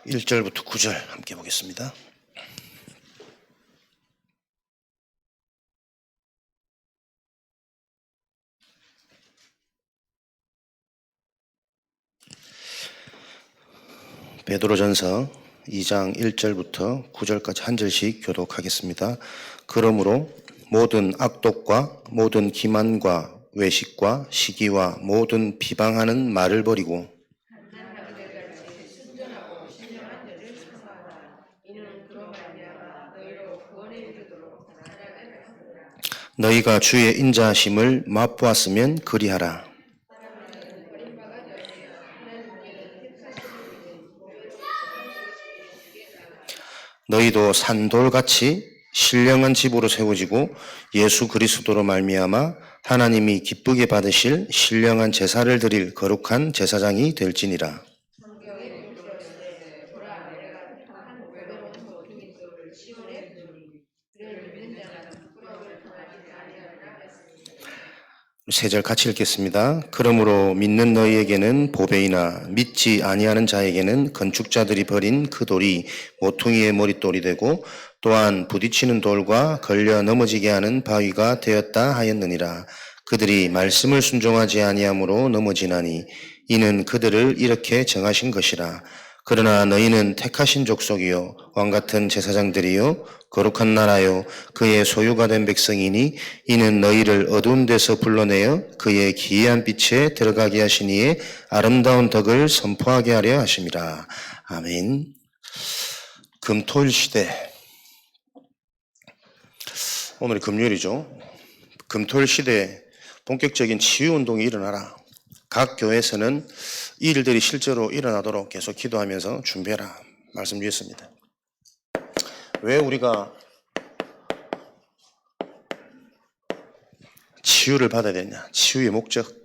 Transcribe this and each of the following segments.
1절부터 9절 함께 보겠습니다. 베드로전서 2장 1절부터 9절까지 한 절씩 교독하겠습니다. 그러므로 모든 악독과 모든 기만과 외식과 시기와 모든 비방하는 말을 버리고 너희가 주의 인자하심을 맛보았으면 그리하라. 너희도 산돌같이 신령한 집으로 세워지고 예수 그리스도로 말미암아 하나님이 기쁘게 받으실 신령한 제사를 드릴 거룩한 제사장이 될지니라. 세 절 같이 읽겠습니다. 그러므로 믿는 너희에게는 보배이나 믿지 아니하는 자에게는 건축자들이 버린 그 돌이 모퉁이의 머릿돌이 되고 또한 부딪히는 돌과 걸려 넘어지게 하는 바위가 되었다 하였느니라. 그들이 말씀을 순종하지 아니함으로 넘어지나니 이는 그들을 이렇게 정하신 것이라. 그러나 너희는 택하신 족속이요 왕같은 제사장들이요 거룩한 나라요 그의 소유가 된 백성이니 이는 너희를 어두운 데서 불러내어 그의 기이한 빛에 들어가게 하시니에 아름다운 덕을 선포하게 하려 하심이라. 아멘. 금토일 시대, 오늘이 금요일이죠. 금토일 시대에 본격적인 치유운동이 일어나라. 각 교회에서는 이 일들이 실제로 일어나도록 계속 기도하면서 준비해라 말씀드렸습니다. 왜 우리가 치유를 받아야 되냐? 치유의 목적.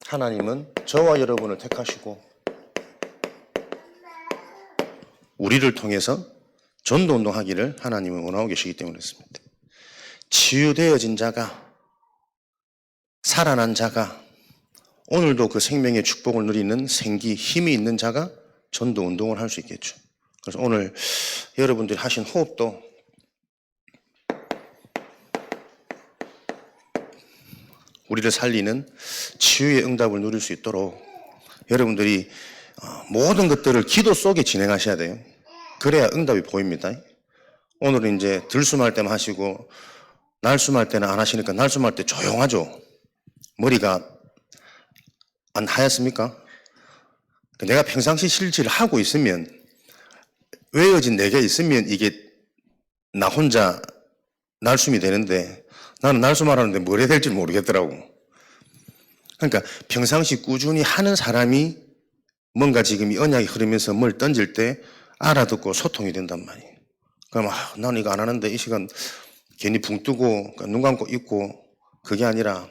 하나님은 저와 여러분을 택하시고 우리를 통해서 전도운동하기를 하나님은 원하고 계시기 때문에 그렇습니다. 치유되어진 자가, 살아난 자가, 오늘도 그 생명의 축복을 누리는 생기, 힘이 있는 자가 전도운동을 할 수 있겠죠. 그래서 오늘 여러분들이 하신 호흡도 우리를 살리는 치유의 응답을 누릴 수 있도록 여러분들이 모든 것들을 기도 속에 진행하셔야 돼요. 그래야 응답이 보입니다. 오늘은 이제 들숨할 때만 하시고 날숨할 때는 안 하시니까 날숨할 때 조용하죠. 머리가 안 하얗습니까? 내가 평상시 실질을 하고 있으면, 외워진 내게 있으면 이게 나 혼자 날숨이 되는데 나는 날숨하라는데 뭘 해야 될지 모르겠더라고. 그러니까 평상시 꾸준히 하는 사람이 뭔가 지금 이 언약이 흐르면서 뭘 던질 때 알아듣고 소통이 된단 말이에요. 그럼 나는 이거 안 하는데 이 시간 괜히 붕 뜨고 눈 감고 있고, 그게 아니라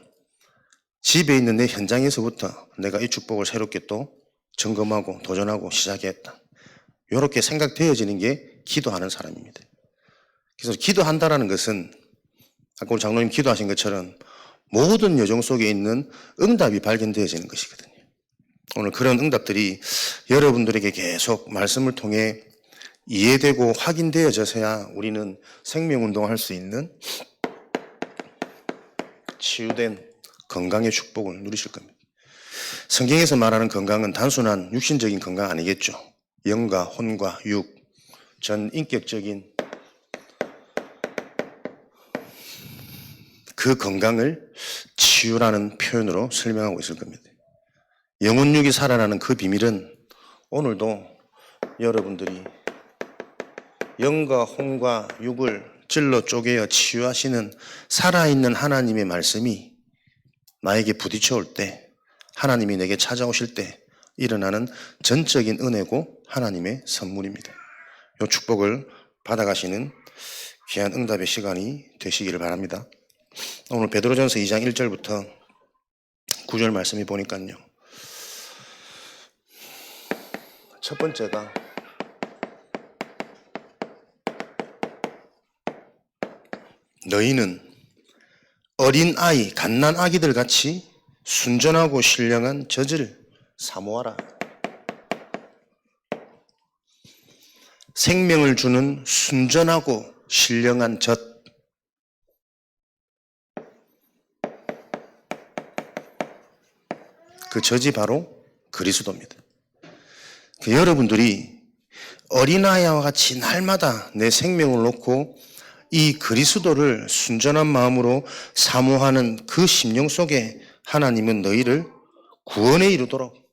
집에 있는 내 현장에서부터 내가 이 축복을 새롭게 또 점검하고 도전하고 시작했다. 이렇게 생각되어지는 게 기도하는 사람입니다. 그래서 기도한다라는 것은 아까 우리 장로님 기도하신 것처럼 모든 여정 속에 있는 응답이 발견되어지는 것이거든요. 오늘 그런 응답들이 여러분들에게 계속 말씀을 통해 이해되고 확인되어져서야 우리는 생명운동을 할 수 있는 치유된 건강의 축복을 누리실 겁니다. 성경에서 말하는 건강은 단순한 육신적인 건강 아니겠죠. 영과 혼과 육, 전 인격적인 그 건강을 치유라는 표현으로 설명하고 있을 겁니다. 영혼 육이 살아나는 그 비밀은 오늘도 여러분들이 영과 혼과 육을 찔러 쪼개어 치유하시는 살아있는 하나님의 말씀이 나에게 부딪혀올 때, 하나님이 내게 찾아오실 때 일어나는 전적인 은혜고 하나님의 선물입니다. 이 축복을 받아가시는 귀한 응답의 시간이 되시기를 바랍니다. 오늘 베드로전서 2장 1절부터 9절 말씀이 보니까요, 첫 번째가 너희는 어린 아이, 갓난 아기들 같이 순전하고 신령한 젖을 사모하라. 생명을 주는 순전하고 신령한 젖. 그 젖이 바로 그리스도입니다. 여러분들이 어린아이와 같이 날마다 내 생명을 놓고 이 그리스도를 순전한 마음으로 사모하는 그 심령 속에 하나님은 너희를 구원에 이르도록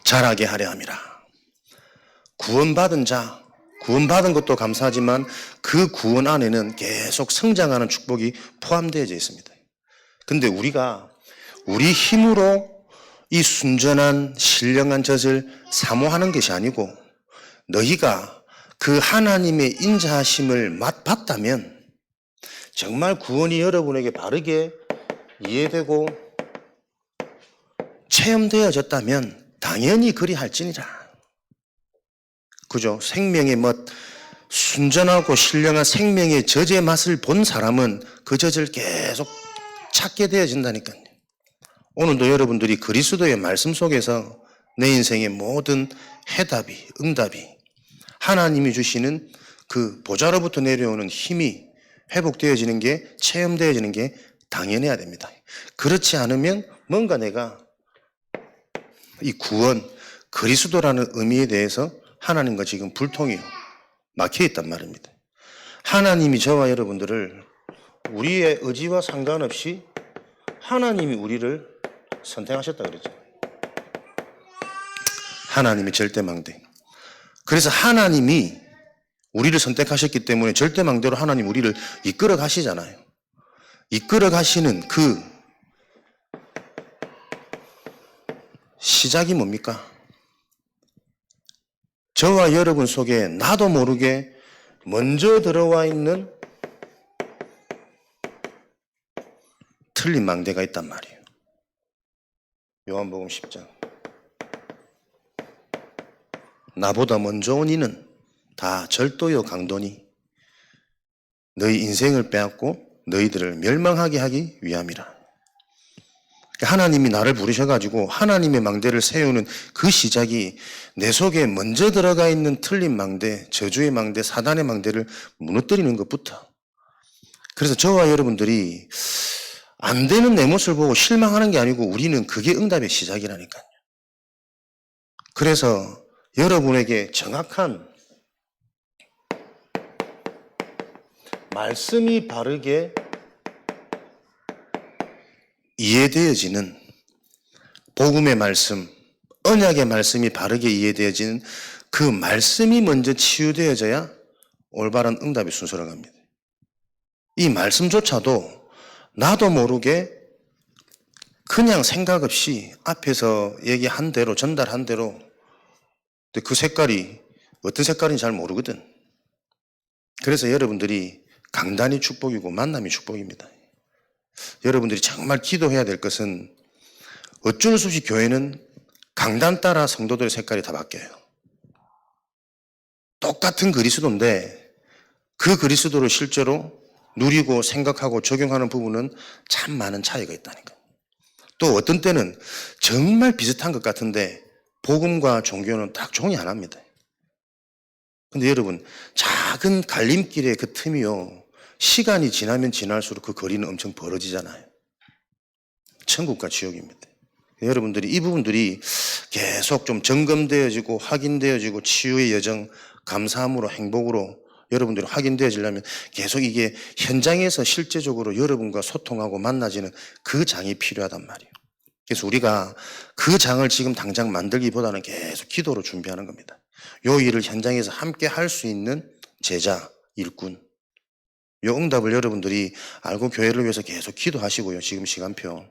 자라게 하려 함이라. 구원받은 자, 구원받은 것도 감사하지만 그 구원 안에는 계속 성장하는 축복이 포함되어 있습니다. 근데 우리가 우리 힘으로 이 순전한 신령한 젖을 사모하는 것이 아니고 너희가 그 하나님의 인자하심을 맛봤다면 정말 구원이 여러분에게 바르게 이해되고 체험되어졌다면 당연히 그리할지니라. 그죠? 생명의 멋, 순전하고 신령한 생명의 젖의 맛을 본 사람은 그 젖을 계속 찾게 되어진다니까요. 오늘도 여러분들이 그리스도의 말씀 속에서 내 인생의 모든 해답이, 응답이 하나님이 주시는 그 보좌로부터 내려오는 힘이 회복되어지는 게, 체험되어지는 게 당연해야 됩니다. 그렇지 않으면 뭔가 내가 이 구원, 그리스도라는 의미에 대해서 하나님과 지금 불통이 막혀 있단 말입니다. 하나님이 저와 여러분들을 우리의 의지와 상관없이 하나님이 우리를 선택하셨다 그랬죠. 하나님이 절대망대. 그래서 하나님이 우리를 선택하셨기 때문에 절대망대로 하나님 우리를 이끌어 가시잖아요. 이끌어 가시는 그 시작이 뭡니까? 저와 여러분 속에 나도 모르게 먼저 들어와 있는 틀린 망대가 있단 말이에요. 요한복음 10장. 나보다 먼저 온 이는 다 절도요 강도니 너희 인생을 빼앗고 너희들을 멸망하게 하기 위함이라. 하나님이 나를 부르셔가지고 하나님의 망대를 세우는 그 시작이 내 속에 먼저 들어가 있는 틀린 망대, 저주의 망대, 사단의 망대를 무너뜨리는 것부터. 그래서 저와 여러분들이 안 되는 내 모습을 보고 실망하는 게 아니고 우리는 그게 응답의 시작이라니까요. 그래서 여러분에게 정확한 말씀이 바르게 이해되어지는 복음의 말씀, 언약의 말씀이 바르게 이해되어지는 그 말씀이 먼저 치유되어져야 올바른 응답의 순서로 갑니다. 이 말씀조차도 나도 모르게 그냥 생각 없이 앞에서 얘기한 대로 전달한 대로 그 색깔이 어떤 색깔인지 잘 모르거든. 그래서 여러분들이 강단이 축복이고 만남이 축복입니다. 여러분들이 정말 기도해야 될 것은 어쩔 수 없이 교회는 강단 따라 성도들의 색깔이 다 바뀌어요. 똑같은 그리스도인데 그 그리스도를 실제로 누리고 생각하고 적용하는 부분은 참 많은 차이가 있다니까. 또 어떤 때는 정말 비슷한 것 같은데 복음과 종교는 딱 종이 하나입니다. 근데 여러분 작은 갈림길의 그 틈이요 시간이 지나면 지날수록 그 거리는 엄청 벌어지잖아요. 천국과 지옥입니다. 여러분들이 이 부분들이 계속 좀 점검되어지고 확인되어지고 치유의 여정, 감사함으로 행복으로 여러분들이 확인되어지려면 계속 이게 현장에서 실제적으로 여러분과 소통하고 만나지는 그 장이 필요하단 말이에요. 그래서 우리가 그 장을 지금 당장 만들기보다는 계속 기도로 준비하는 겁니다. 요 일을 현장에서 함께 할 수 있는 제자, 일꾼. 요 응답을 여러분들이 알고 교회를 위해서 계속 기도하시고요. 지금 시간표.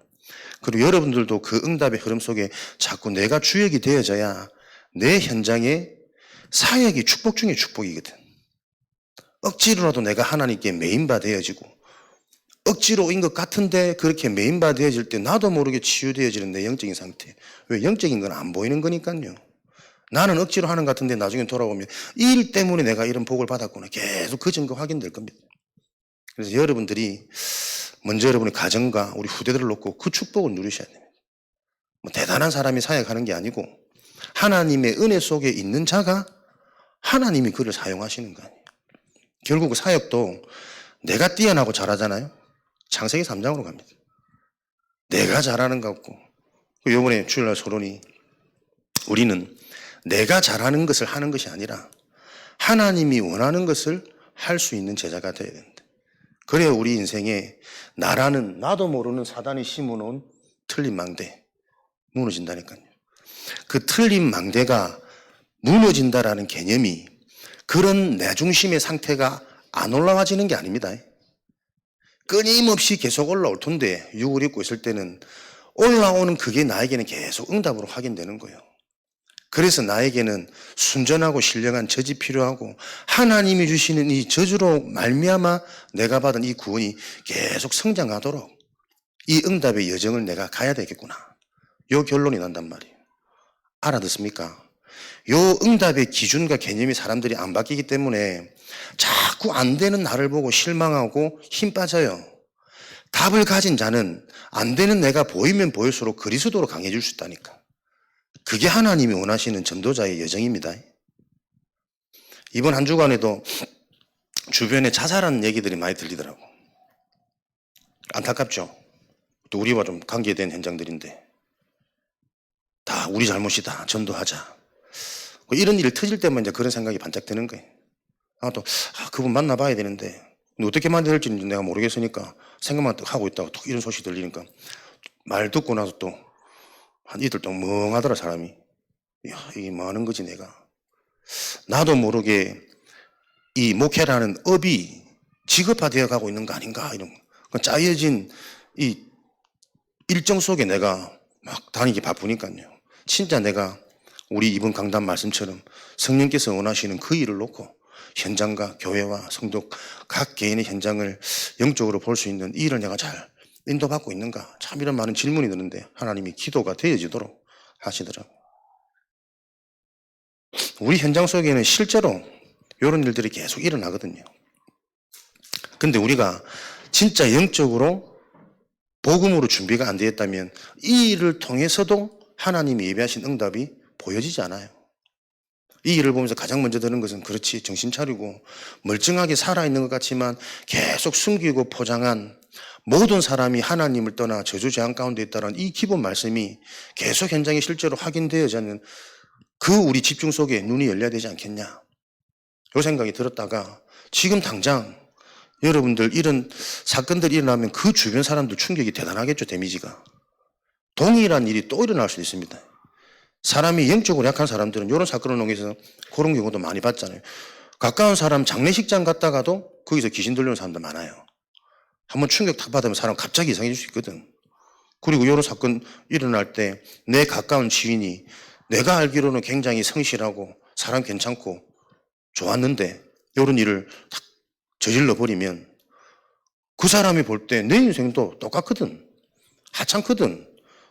그리고 여러분들도 그 응답의 흐름 속에 자꾸 내가 주역이 되어져야 내 현장에 사역이 축복 중에 축복이거든. 억지로라도 내가 하나님께 메인바 되어지고 억지로인 것 같은데 그렇게 메인바 되어질 때 나도 모르게 치유되어지는 내 영적인 상태. 왜? 영적인 건 안 보이는 거니까요. 나는 억지로 하는 것 같은데 나중에 돌아보면 이 일 때문에 내가 이런 복을 받았구나. 계속 그 증거 확인될 겁니다. 그래서 여러분들이 먼저 여러분의 가정과 우리 후대들을 놓고 그 축복을 누리셔야 됩니다. 뭐 대단한 사람이 사역하는 게 아니고 하나님의 은혜 속에 있는 자가 하나님이 그를 사용하시는 거 아니에요. 결국 그 사역도 내가 뛰어나고 잘하잖아요. 창세기 3장으로 갑니다. 내가 잘하는 것 같고, 요번에 주일날 서론이 우리는 내가 잘하는 것을 하는 것이 아니라 하나님이 원하는 것을 할 수 있는 제자가 되어야 된다. 그래야 우리 인생에 나라는 나도 모르는 사단이 심어놓은 틀린 망대 무너진다니까요. 그 틀린 망대가 무너진다라는 개념이 그런 내 중심의 상태가 안 올라와지는 게 아닙니다. 끊임없이 계속 올라올 텐데 육을 입고 있을 때는 올라오는 그게 나에게는 계속 응답으로 확인되는 거예요. 그래서 나에게는 순전하고 신령한 젖이 필요하고 하나님이 주시는 이 젖으로 말미암아 내가 받은 이 구원이 계속 성장하도록 이 응답의 여정을 내가 가야 되겠구나. 요 결론이 난단 말이에요. 알아듣습니까? 요 응답의 기준과 개념이 사람들이 안 바뀌기 때문에 자꾸 안 되는 나를 보고 실망하고 힘 빠져요. 답을 가진 자는 안 되는 내가 보이면 보일수록 그리스도로 강해질 수 있다니까. 그게 하나님이 원하시는 전도자의 여정입니다. 이번 한 주간에도 주변에 자살하는 얘기들이 많이 들리더라고. 안타깝죠? 또 우리와 좀 관계된 현장들인데 다 우리 잘못이다. 전도하자. 이런 일이 터질 때만 이제 그런 생각이 반짝 드는 거예요. 그분 만나봐야 되는데 어떻게 만나야 될지는 내가 모르겠으니까 생각만 하고 있다가 또 이런 소식이 들리니까 말 듣고 나서 또 한 이틀 동안 멍하더라 사람이. 야, 이게 뭐 하는 거지 내가. 나도 모르게 이 목회라는 업이 직업화되어 가고 있는 거 아닌가 이런 짜여진 이 일정 속에 내가 막 다니기 바쁘니까요. 진짜 내가 우리 이번 강단 말씀처럼 성령께서 원하시는 그 일을 놓고 현장과 교회와 성도 각 개인의 현장을 영적으로 볼 수 있는 이 일을 내가 잘 인도받고 있는가? 참 이런 많은 질문이 드는데 하나님이 기도가 되어지도록 하시더라고요. 우리 현장 속에는 실제로 이런 일들이 계속 일어나거든요. 근데 우리가 진짜 영적으로 복음으로 준비가 안 되었다면 이 일을 통해서도 하나님이 예비하신 응답이 보여지지 않아요. 이 일을 보면서 가장 먼저 드는 것은 그렇지 정신 차리고 멀쩡하게 살아있는 것 같지만 계속 숨기고 포장한 모든 사람이 하나님을 떠나 저주재앙 가운데 있다는 이 기본 말씀이 계속 현장에 실제로 확인되어지는 그 우리 집중 속에 눈이 열려야 되지 않겠냐 이 생각이 들었다가 지금 당장 여러분들 이런 사건들이 일어나면 그 주변 사람들 충격이 대단하겠죠. 데미지가 동일한 일이 또 일어날 수도 있습니다. 사람이 영적으로 약한 사람들은 이런 사건을 통해서 그런 경우도 많이 봤잖아요. 가까운 사람 장례식장 갔다가도 거기서 귀신 들리는 사람도 많아요. 한번 충격 탁 받으면 사람 갑자기 이상해질 수 있거든. 그리고 이런 사건 일어날 때 내 가까운 지인이 내가 알기로는 굉장히 성실하고 사람 괜찮고 좋았는데 이런 일을 탁 저질러 버리면 그 사람이 볼 때 내 인생도 똑같거든. 하찮거든.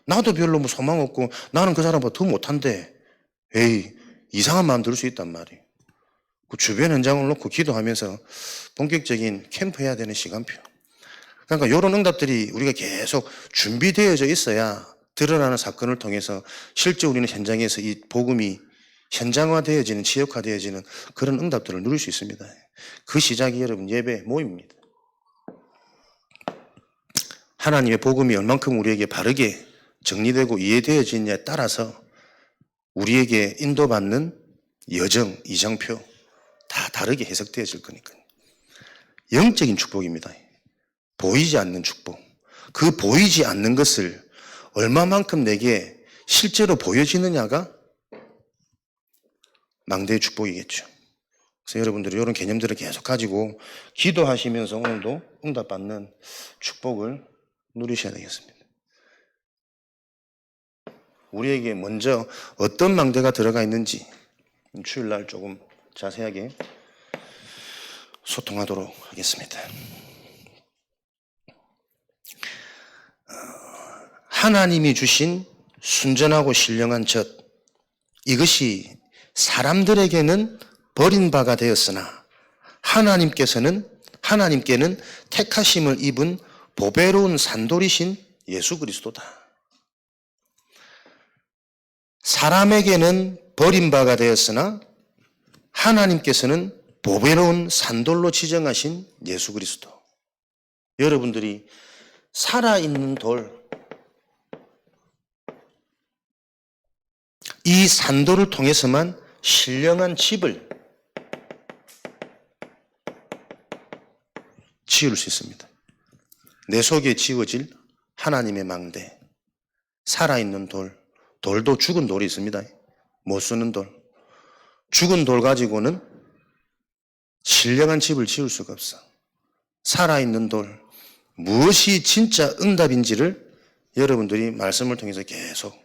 나도 별로 뭐 소망 없고 나는 그 사람보다 더 못한데 에이 이상한 마음 들 수 있단 말이에요. 그 주변 현장을 놓고 기도하면서 본격적인 캠프해야 되는 시간표. 그러니까 이런 응답들이 우리가 계속 준비되어져 있어야 드러나는 사건을 통해서 실제 우리는 현장에서 이 복음이 현장화되어지는 지역화되어지는 그런 응답들을 누릴 수 있습니다. 그 시작이 여러분 예배 모임입니다. 하나님의 복음이 얼만큼 우리에게 바르게 정리되고 이해되어지느냐에 따라서 우리에게 인도받는 여정, 이정표 다 다르게 해석되어질 거니까요. 영적인 축복입니다. 보이지 않는 축복. 그 보이지 않는 것을 얼마만큼 내게 실제로 보여지느냐가 망대의 축복이겠죠. 그래서 여러분들이 이런 개념들을 계속 가지고 기도하시면서 오늘도 응답받는 축복을 누리셔야 되겠습니다. 우리에게 먼저 어떤 망대가 들어가 있는지 주일날 조금 자세하게 소통하도록 하겠습니다. 하나님이 주신 순전하고 신령한 젖, 이것이 사람들에게는 버림바가 되었으나 하나님께는 택하심을 입은 보배로운 산돌이신 예수 그리스도다. 사람에게는 버림바가 되었으나 하나님께서는 보배로운 산돌로 지정하신 예수 그리스도. 여러분들이 살아있는 돌, 이 산돌을 통해서만 신령한 집을 지을 수 있습니다. 내 속에 지어질 하나님의 망대, 살아있는 돌, 돌도 죽은 돌이 있습니다. 못 쓰는 돌. 죽은 돌 가지고는 신령한 집을 지을 수가 없어. 살아있는 돌, 무엇이 진짜 응답인지를 여러분들이 말씀을 통해서 계속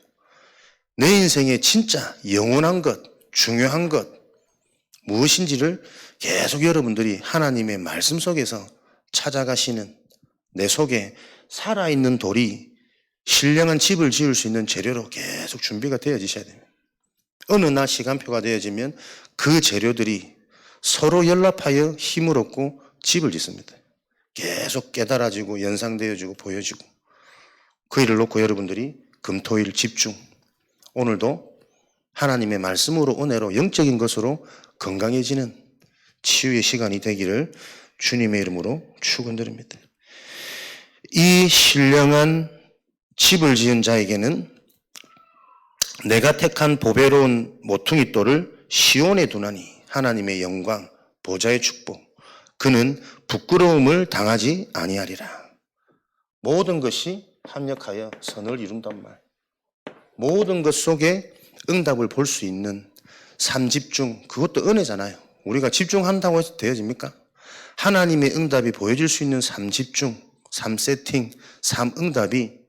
내 인생에 진짜 영원한 것, 중요한 것, 무엇인지를 계속 여러분들이 하나님의 말씀 속에서 찾아가시는, 내 속에 살아있는 돌이 신령한 집을 지을 수 있는 재료로 계속 준비가 되어지셔야 됩니다. 어느 날 시간표가 되어지면 그 재료들이 서로 연합하여 힘을 얻고 집을 짓습니다. 계속 깨달아지고 연상되어지고 보여지고, 그 일을 놓고 여러분들이 금토일 집중, 오늘도 하나님의 말씀으로 은혜로 영적인 것으로 건강해지는 치유의 시간이 되기를 주님의 이름으로 축원드립니다. 이 신령한 집을 지은 자에게는 내가 택한 보배로운 모퉁이 돌을 시온에 두나니 하나님의 영광, 보좌의 축복, 그는 부끄러움을 당하지 아니하리라. 모든 것이 합력하여 선을 이룬단 말. 모든 것 속에 응답을 볼 수 있는 삼집중, 그것도 은혜잖아요. 우리가 집중한다고 해서 되어집니까? 하나님의 응답이 보여질 수 있는 삼집중, 삼세팅, 삼응답이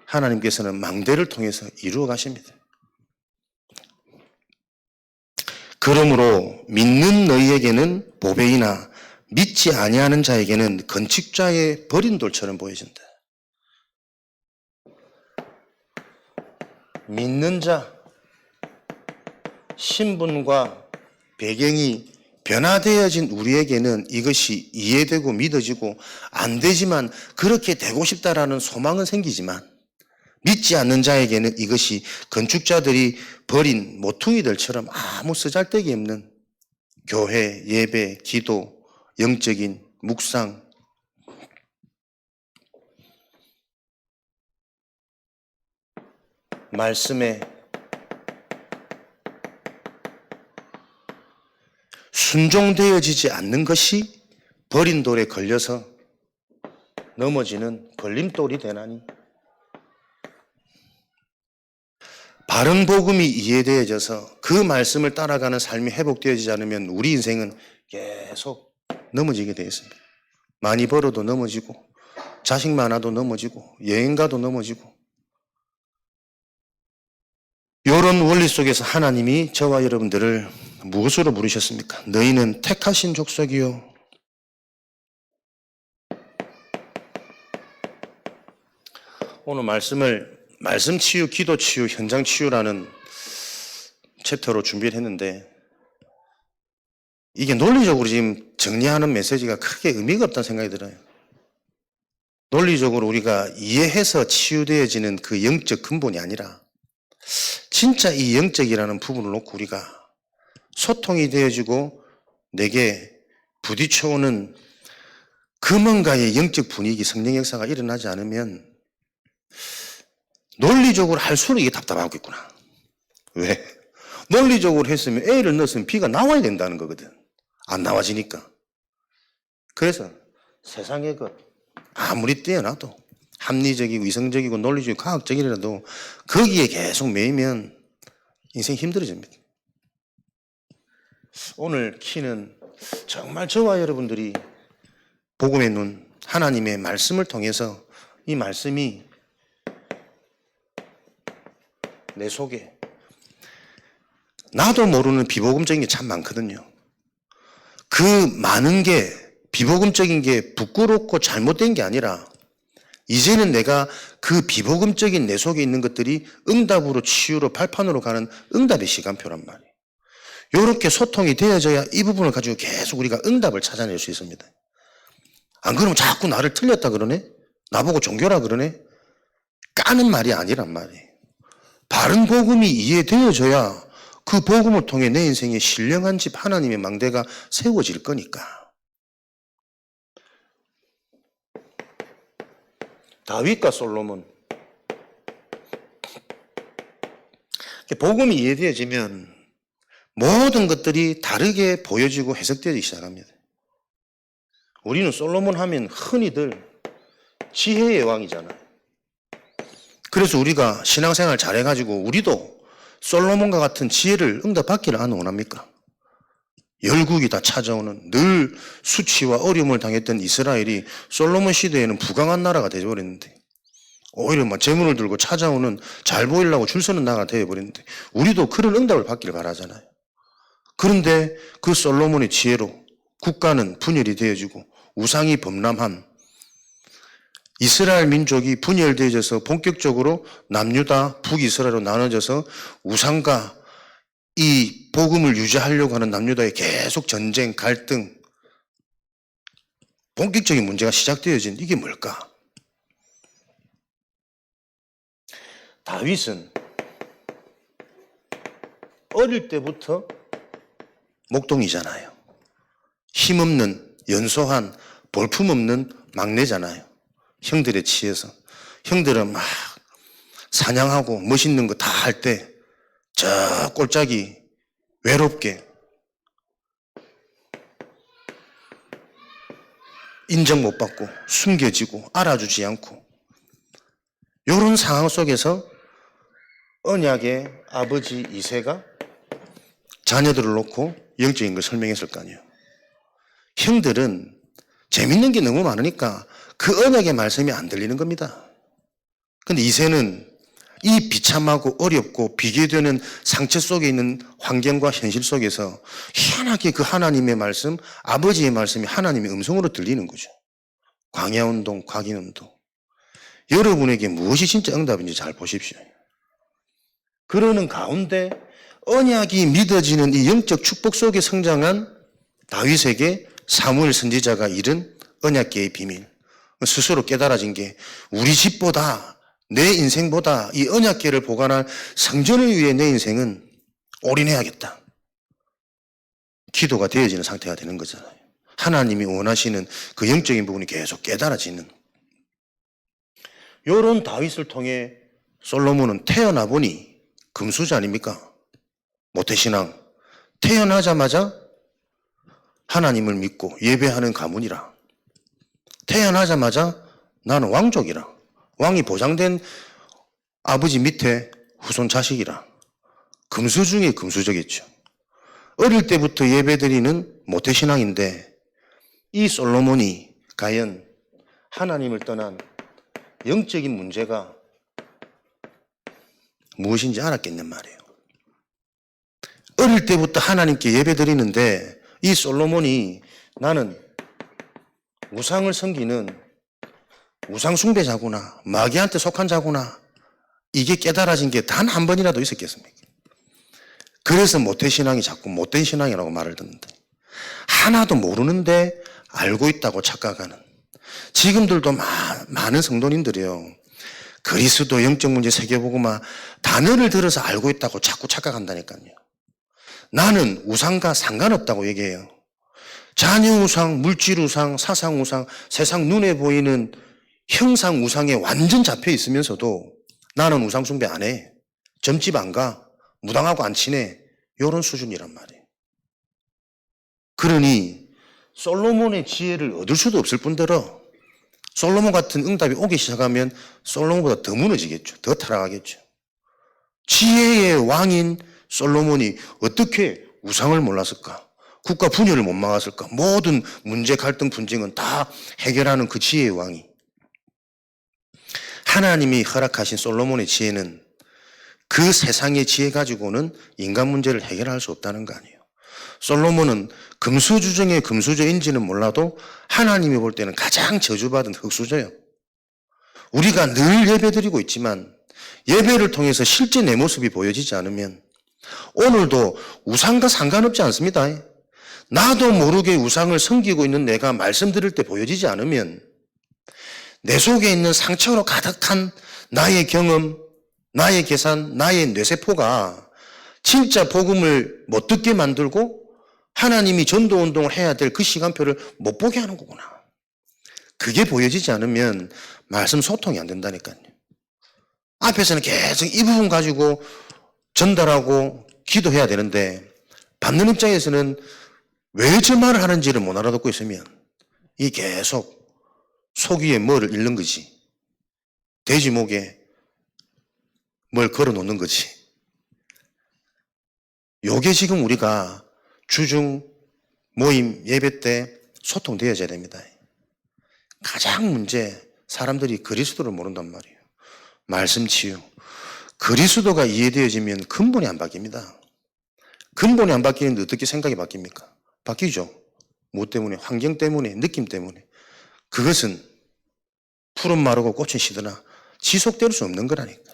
하나님께서는 망대를 통해서 이루어 가십니다. 그러므로 믿는 너희에게는 보배이나 믿지 아니하는 자에게는 건축자의 버린 돌처럼 보여진다. 믿는 자, 신분과 배경이 변화되어진 우리에게는 이것이 이해되고 믿어지고 안 되지만 그렇게 되고 싶다라는 소망은 생기지만, 믿지 않는 자에게는 이것이 건축자들이 버린 모퉁이들처럼 아무 쓰잘데기 없는 교회, 예배, 기도, 영적인 묵상, 말씀에 순종되어지지 않는 것이 버린 돌에 걸려서 넘어지는 걸림돌이 되나니, 바른 복음이 이해되어져서 그 말씀을 따라가는 삶이 회복되어지지 않으면 우리 인생은 계속 넘어지게 되어 있습니다. 많이 벌어도 넘어지고, 자식 많아도 넘어지고, 여행 가도 넘어지고. 이런 원리 속에서 하나님이 저와 여러분들을 무엇으로 부르셨습니까? 너희는 택하신 족속이요. 오늘 말씀 치유, 기도 치유, 현장 치유라는 챕터로 준비를 했는데, 이게 논리적으로 지금 정리하는 메시지가 크게 의미가 없다는 생각이 들어요. 논리적으로 우리가 이해해서 치유되어지는 그 영적 근본이 아니라 진짜 이 영적이라는 부분을 놓고 우리가 소통이 되어지고 내게 부딪혀오는 그 뭔가의 영적 분위기, 성령 역사가 일어나지 않으면 논리적으로 할수록 이게 답답하겠구나. 왜? 논리적으로 했으면 A를 넣었으면 B가 나와야 된다는 거거든. 안 나와지니까. 그래서 세상의 것 아무리 뛰어나도 합리적이고 이성적이고 논리적이고 과학적이라도 거기에 계속 매이면 인생 힘들어집니다. 오늘 키는 정말 저와 여러분들이 복음의 눈, 하나님의 말씀을 통해서 이 말씀이 내 속에 나도 모르는 비복음적인 게 참 많거든요. 그 많은 게 비복음적인 게 부끄럽고 잘못된 게 아니라 이제는 내가 그 비복음적인 내 속에 있는 것들이 응답으로 치유로 발판으로 가는 응답의 시간표란 말이에요. 이렇게 소통이 되어져야 이 부분을 가지고 계속 우리가 응답을 찾아낼 수 있습니다. 안 그러면 자꾸 나를 틀렸다 그러네? 나보고 종교라 그러네? 까는 말이 아니란 말이에요. 바른 복음이 이해되어져야 그 복음을 통해 내 인생에 신령한 집 하나님의 망대가 세워질 거니까. 다윗과 솔로몬. 복음이 이해되어지면 모든 것들이 다르게 보여지고 해석되기 시작합니다. 우리는 솔로몬 하면 흔히들 지혜의 왕이잖아요. 그래서 우리가 신앙생활 잘해가지고 우리도 솔로몬과 같은 지혜를 응답받기를 안 원합니까? 열국이 다 찾아오는 늘 수치와 어려움을 당했던 이스라엘이 솔로몬 시대에는 부강한 나라가 되어버렸는데, 오히려 막 재물을 들고 찾아오는 잘 보이려고 줄 서는 나라가 되어버렸는데, 우리도 그런 응답을 받기를 바라잖아요. 그런데 그 솔로몬의 지혜로 국가는 분열이 되어지고 우상이 범람한 이스라엘 민족이 분열되어져서 본격적으로 남유다, 북이스라엘로 나눠져서 우상과 이 복음을 유지하려고 하는 남유다의 계속 전쟁, 갈등, 본격적인 문제가 시작되어진 이게 뭘까? 다윗은 어릴 때부터 목동이잖아요. 힘없는, 연소한, 볼품없는 막내잖아요. 형들에 치여서. 형들은 막 사냥하고 멋있는 거 다 할 때 저 꼴짝이 외롭게 인정 못 받고 숨겨지고 알아주지 않고, 이런 상황 속에서 언약의 아버지 이새가 자녀들을 놓고 영적인 걸 설명했을 거 아니에요. 형들은 재밌는 게 너무 많으니까 그 언약의 말씀이 안 들리는 겁니다. 근데 이새는 이 비참하고 어렵고 비교되는 상처 속에 있는 환경과 현실 속에서 희한하게 그 하나님의 말씀, 아버지의 말씀이 하나님의 음성으로 들리는 거죠. 광야운동, 각인운동. 여러분에게 무엇이 진짜 응답인지 잘 보십시오. 그러는 가운데 언약이 믿어지는 이 영적 축복 속에 성장한 다윗에게 사무엘 선지자가 이른 언약계의 비밀, 스스로 깨달아진 게 우리 집보다 내 인생보다 이 언약계를 보관할 성전을 위해 내 인생은 올인해야겠다. 기도가 되어지는 상태가 되는 거잖아요. 하나님이 원하시는 그 영적인 부분이 계속 깨달아지는. 이런 다윗을 통해 솔로몬은 태어나 보니 금수저 아닙니까? 모태신앙. 태어나자마자 하나님을 믿고 예배하는 가문이라. 태어나자마자 나는 왕족이라. 왕이 보장된 아버지 밑에 후손 자식이라. 금수 중에 금수저겠죠. 어릴 때부터 예배드리는 모태신앙인데 이 솔로몬이 과연 하나님을 떠난 영적인 문제가 무엇인지 알았겠냔 말이에요. 어릴 때부터 하나님께 예배드리는데 이 솔로몬이 나는 우상을 섬기는 우상숭배자구나, 마귀한테 속한 자구나, 이게 깨달아진 게 단 한 번이라도 있었겠습니까? 그래서 모태신앙이 자꾸 못된 신앙이라고 말을 듣는다. 하나도 모르는데 알고 있다고 착각하는. 지금들도 많은 성도님들이요, 그리스도 영적 문제 세계복음화 단어를 들어서 알고 있다고 자꾸 착각한다니까요. 나는 우상과 상관없다고 얘기해요. 자녀 우상, 물질 우상, 사상 우상, 세상 눈에 보이는 형상 우상에 완전 잡혀 있으면서도 나는 우상 숭배 안 해, 점집 안 가, 무당하고 안 친해, 이런 수준이란 말이에요. 그러니 솔로몬의 지혜를 얻을 수도 없을 뿐더러 솔로몬 같은 응답이 오기 시작하면 솔로몬보다 더 무너지겠죠. 더 타락하겠죠. 지혜의 왕인 솔로몬이 어떻게 우상을 몰랐을까? 국가 분열을 못 막았을까? 모든 문제, 갈등, 분쟁은 다 해결하는 그 지혜의 왕이. 하나님이 허락하신 솔로몬의 지혜는 그 세상의 지혜 가지고는 인간 문제를 해결할 수 없다는 거 아니에요. 솔로몬은 금수저 중에 금수저인지는 몰라도 하나님이 볼 때는 가장 저주받은 흙수저예요. 우리가 늘 예배드리고 있지만 예배를 통해서 실제 내 모습이 보여지지 않으면 오늘도 우상과 상관없지 않습니다. 나도 모르게 우상을 섬기고 있는 내가 말씀드릴 때 보여지지 않으면 내 속에 있는 상처로 가득한 나의 경험, 나의 계산, 나의 뇌세포가 진짜 복음을 못 듣게 만들고 하나님이 전도운동을 해야 될 그 시간표를 못 보게 하는 거구나. 그게 보여지지 않으면 말씀 소통이 안 된다니까요. 앞에서는 계속 이 부분 가지고 전달하고 기도해야 되는데 받는 입장에서는 왜 저 말을 하는지를 못 알아듣고 있으면 이 계속 속 위에 뭐를 잃는 거지. 돼지 목에 뭘 걸어 놓는 거지. 요게 지금 우리가 주중 모임 예배 때 소통되어져야 됩니다. 가장 문제, 사람들이 그리스도를 모른단 말이에요. 말씀 치유. 그리스도가 이해되어지면 근본이 안 바뀝니다. 근본이 안 바뀌는데 어떻게 생각이 바뀝니까? 바뀌죠. 뭐 때문에? 환경 때문에, 느낌 때문에. 그것은 푸른 마르고 꽃은 시드나 지속될 수 없는 거라니까.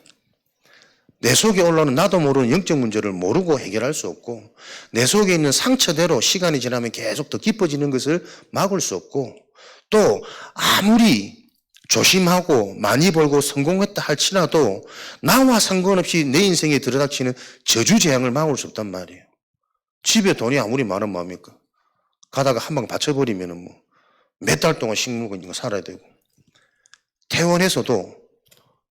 내 속에 올라오는 나도 모르는 영적 문제를 모르고 해결할 수 없고 내 속에 있는 상처대로 시간이 지나면 계속 더 깊어지는 것을 막을 수 없고 또 아무리 조심하고 많이 벌고 성공했다 할지라도 나와 상관없이 내 인생에 들어닥치는 저주재앙을 막을 수 없단 말이에요. 집에 돈이 아무리 많은 마음입니까? 가다가 한 방 받쳐버리면 뭐 몇 달 동안 식물고 살아야 되고 퇴원해서도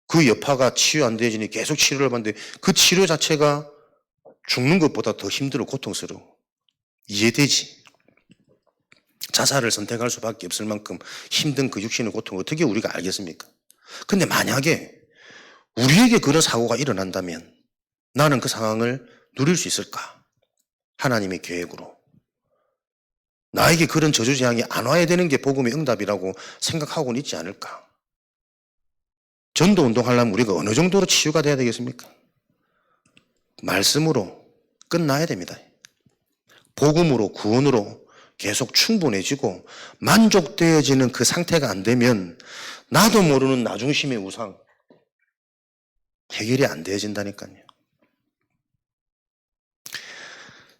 그 여파가 치유 안 되지니 계속 치료를 받는데 그 치료 자체가 죽는 것보다 더 힘들고 고통스러워. 이해되지? 자살을 선택할 수밖에 없을 만큼 힘든 그 육신의 고통을 어떻게 우리가 알겠습니까? 근데 만약에 우리에게 그런 사고가 일어난다면 나는 그 상황을 누릴 수 있을까? 하나님의 계획으로. 나에게 그런 저주재앙이 안 와야 되는 게 복음의 응답이라고 생각하고는 있지 않을까? 전도 운동하려면 우리가 어느 정도로 치유가 돼야 되겠습니까? 말씀으로 끝나야 됩니다. 복음으로, 구원으로 계속 충분해지고 만족되어지는 그 상태가 안 되면 나도 모르는 나중심의 우상 해결이 안 되어진다니까요.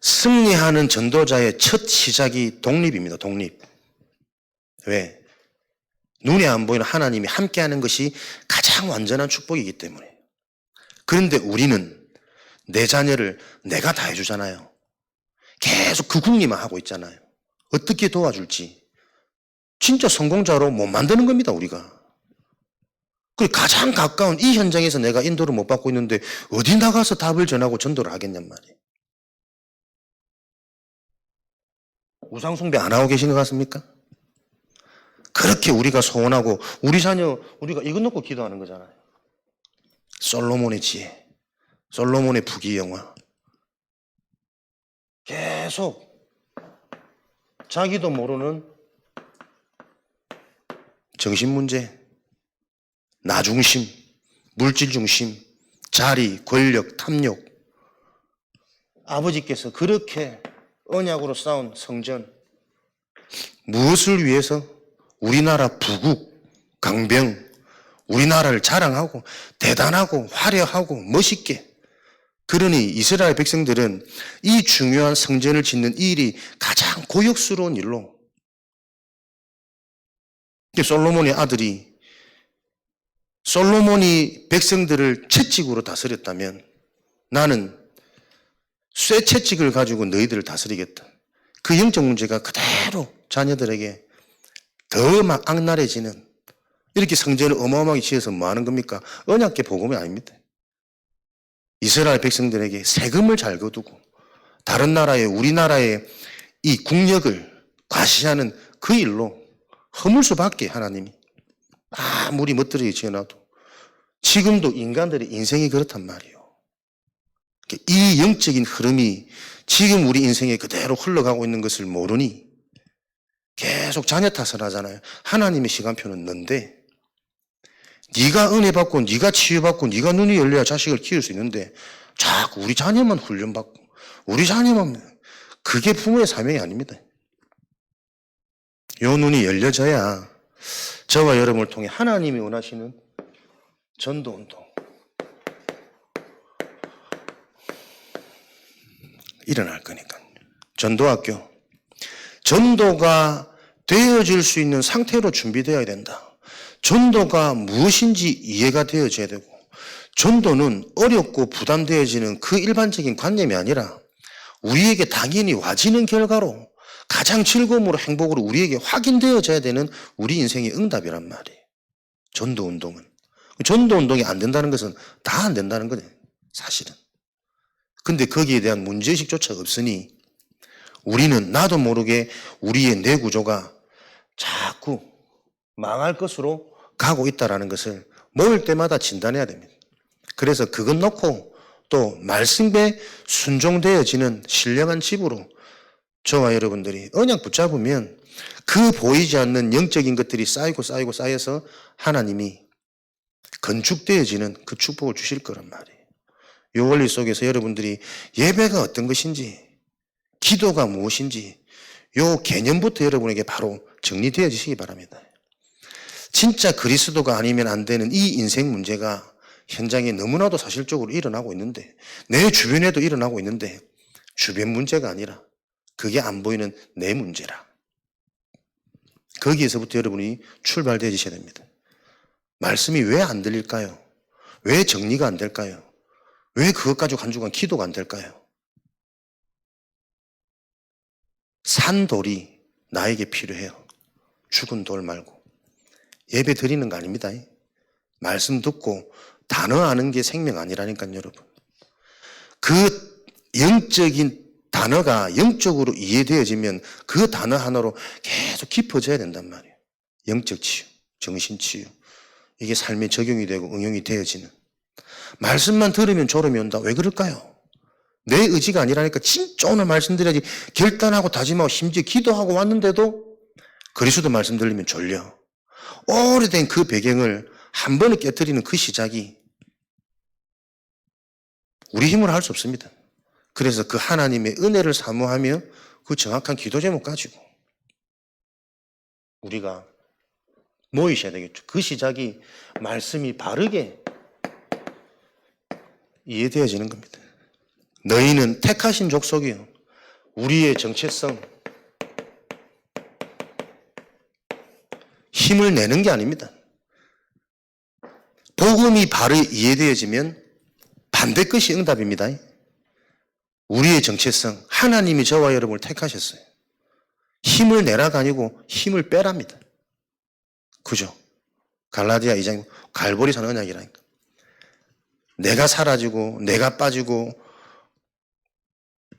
승리하는 전도자의 첫 시작이 독립입니다. 독립. 왜? 눈에 안 보이는 하나님이 함께하는 것이 가장 완전한 축복이기 때문에. 그런데 우리는 내 자녀를 내가 다 해주잖아요. 계속 그 궁리만 하고 있잖아요. 어떻게 도와줄지. 진짜 성공자로 못 만드는 겁니다, 우리가. 그리고 가장 가까운 이 현장에서 내가 인도를 못 받고 있는데 어디 나가서 답을 전하고 전도를 하겠냔 말이에요. 우상숭배 안 하고 계신 것 같습니까? 그렇게 우리가 소원하고 우리 자녀 우리가 이거 놓고 기도하는 거잖아요. 솔로몬의 지혜, 솔로몬의 부귀영화. 계속 자기도 모르는 정신문제, 나중심, 물질중심, 자리, 권력, 탐욕. 아버지께서 그렇게 언약으로 쌓은 성전, 무엇을 위해서? 우리나라 부국, 강병, 우리나라를 자랑하고 대단하고 화려하고 멋있게. 그러니 이스라엘 백성들은 이 중요한 성전을 짓는 일이 가장 고역스러운 일로. 솔로몬의 아들이 솔로몬이 백성들을 채찍으로 다스렸다면 나는 쇠 채찍을 가지고 너희들을 다스리겠다. 그 영적 문제가 그대로 자녀들에게 더 막 악랄해지는 이렇게 성전을 어마어마하게 지어서 뭐 하는 겁니까? 언약계 복음이 아닙니다. 이스라엘 백성들에게 세금을 잘 거두고 다른 나라에 우리나라의 이 국력을 과시하는 그 일로 허물 수밖에 하나님이 아무리 멋들어게 지어놔도 지금도 인간들의 인생이 그렇단 말이에요. 이 영적인 흐름이 지금 우리 인생에 그대로 흘러가고 있는 것을 모르니 계속 자녀 탓을 하잖아요. 하나님의 시간표는 넌데 네가 은혜 받고 네가 치유받고 네가 눈이 열려야 자식을 키울 수 있는데 자꾸 우리 자녀만 훈련받고 우리 자녀만 그게 부모의 사명이 아닙니다. 요 눈이 열려져야 저와 여러분을 통해 하나님이 원하시는 전도운동 일어날 거니까요. 전도학교. 전도가 되어질 수 있는 상태로 준비되어야 된다. 전도가 무엇인지 이해가 되어져야 되고 전도는 어렵고 부담되어지는 그 일반적인 관념이 아니라 우리에게 당연히 와지는 결과로 가장 즐거움으로 행복으로 우리에게 확인되어져야 되는 우리 인생의 응답이란 말이에요. 전도운동은. 전도운동이 안 된다는 것은 다 안 된다는 거예요. 사실은. 근데 거기에 대한 문제의식조차 없으니 우리는 나도 모르게 우리의 뇌구조가 자꾸 망할 것으로 가고 있다는 것을 모일 때마다 진단해야 됩니다. 그래서 그것 놓고 또 말씀에 순종되어지는 신령한 집으로 저와 여러분들이 언약 붙잡으면 그 보이지 않는 영적인 것들이 쌓여서 하나님이 건축되어지는 그 축복을 주실 거란 말이에요. 이 원리 속에서 여러분들이 예배가 어떤 것인지, 기도가 무엇인지 이 개념부터 여러분에게 바로 정리되어지시기 바랍니다. 진짜 그리스도가 아니면 안 되는 이 인생 문제가 현장에 너무나도 사실적으로 일어나고 있는데, 내 주변에도 일어나고 있는데 주변 문제가 아니라 그게 안 보이는 내 문제라. 거기에서부터 여러분이 출발되어지셔야 됩니다. 말씀이 왜 안 들릴까요? 왜 정리가 안 될까요? 왜 그것 가지고 한 주간 기도가 안 될까요? 산돌이 나에게 필요해요. 죽은 돌 말고. 예배 드리는 거 아닙니다. 말씀 듣고 단어 아는 게 생명 아니라니까요, 여러분. 그 영적인 단어가 영적으로 이해되어지면 그 단어 하나로 계속 깊어져야 된단 말이에요. 영적 치유, 정신 치유. 이게 삶에 적용이 되고 응용이 되어지는. 말씀만 들으면 졸음이 온다. 왜 그럴까요? 내 의지가 아니라니까. 진짜 오늘 말씀드려야지 결단하고 다짐하고 심지어 기도하고 왔는데도 그리스도 말씀 들리면 졸려. 오래된 그 배경을 한 번에 깨뜨리는 그 시작이 우리 힘으로 할 수 없습니다. 그래서 그 하나님의 은혜를 사모하며 그 정확한 기도 제목 가지고 우리가 모이셔야 되겠죠. 그 시작이 말씀이 바르게 이해되어지는 겁니다. 너희는 택하신 족속이요. 우리의 정체성, 힘을 내는 게 아닙니다. 복음이 바로 이해되어지면 반대 것이 응답입니다. 우리의 정체성, 하나님이 저와 여러분을 택하셨어요. 힘을 내라가 아니고 힘을 빼랍니다. 그죠? 갈라디아 2장 갈보리산 언약이라니까. 내가 사라지고 내가 빠지고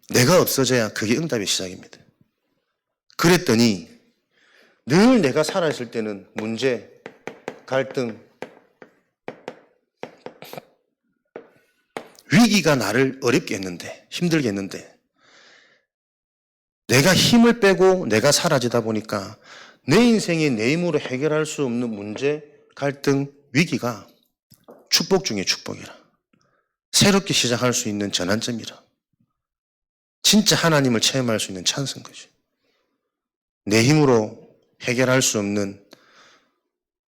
내가 없어져야 그게 응답의 시작입니다. 그랬더니 늘 내가 살아있을 때는 문제, 갈등, 위기가 나를 어렵게 했는데, 힘들게 했는데 내가 힘을 빼고 내가 사라지다 보니까 내 인생에 내 힘으로 해결할 수 없는 문제, 갈등, 위기가 축복 중에 축복이라. 새롭게 시작할 수 있는 전환점이라. 진짜 하나님을 체험할 수 있는 찬스인 거죠. 내 힘으로 해결할 수 없는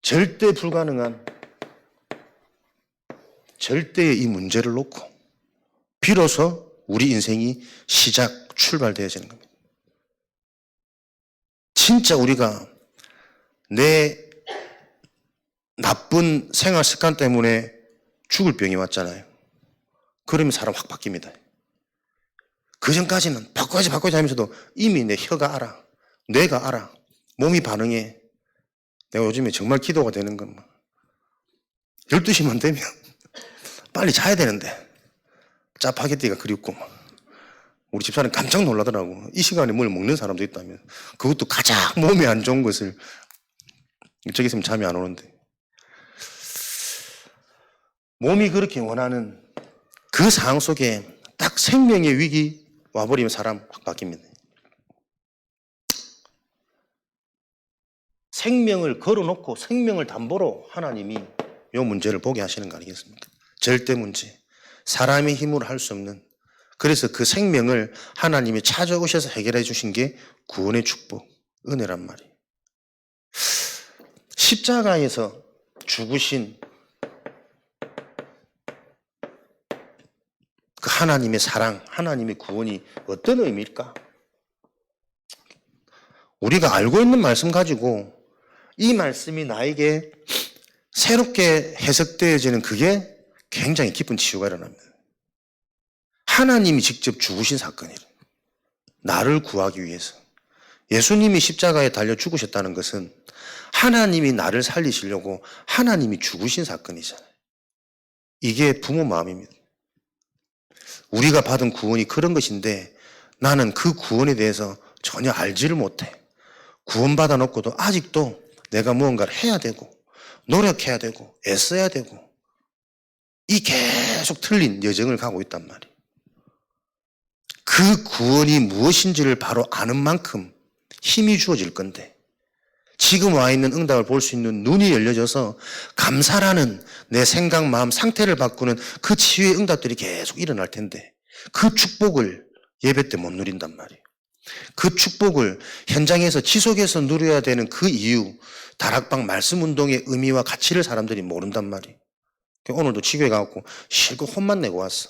절대 불가능한 절대의 이 문제를 놓고 비로소 우리 인생이 시작, 출발되어지는 겁니다. 진짜 우리가 내 나쁜 생활 습관 때문에 죽을 병이 왔잖아요. 그러면 사람 확 바뀝니다. 그 전까지는 바꿔야지 하면서도 이미 내 혀가 알아. 뇌가 알아. 몸이 반응해. 내가 요즘에 정말 기도가 되는 건 12시만 되면 빨리 자야 되는데 짜파게티가 그립고 우리 집사람 깜짝 놀라더라고. 이 시간에 뭘 먹는 사람도 있다면. 그것도 가장 몸에 안 좋은 것을. 저기 있으면 잠이 안 오는데. 몸이 그렇게 원하는 그 상황 속에 딱 생명의 위기 와버리면 사람 확 바뀝니다. 생명을 걸어놓고 생명을 담보로 하나님이 이 문제를 보게 하시는 거 아니겠습니까? 절대 문제. 사람의 힘으로 할 수 없는. 그래서 그 생명을 하나님이 찾아오셔서 해결해 주신 게 구원의 축복, 은혜란 말이에요. 십자가에서 죽으신 그 하나님의 사랑, 하나님의 구원이 어떤 의미일까? 우리가 알고 있는 말씀 가지고 이 말씀이 나에게 새롭게 해석되어지는 그게 굉장히 깊은 치유가 일어납니다. 하나님이 직접 죽으신 사건이에요. 나를 구하기 위해서. 예수님이 십자가에 달려 죽으셨다는 것은 하나님이 나를 살리시려고 하나님이 죽으신 사건이잖아요. 이게 부모 마음입니다. 우리가 받은 구원이 그런 것인데 나는 그 구원에 대해서 전혀 알지를 못해. 구원받아 놓고도 아직도 내가 무언가를 해야 되고 노력해야 되고 애써야 되고 이 계속 틀린 여정을 가고 있단 말이에요. 그 구원이 무엇인지를 바로 아는 만큼 힘이 주어질 건데 지금 와 있는 응답을 볼 수 있는 눈이 열려져서 감사라는 내 생각, 마음, 상태를 바꾸는 그 치유의 응답들이 계속 일어날 텐데 그 축복을 예배 때 못 누린단 말이에요. 그 축복을 현장에서 지속해서 누려야 되는 그 이유, 다락방 말씀 운동의 의미와 가치를 사람들이 모른단 말이에요. 오늘도 지교회 가갖고 실컷 혼만 내고 왔어.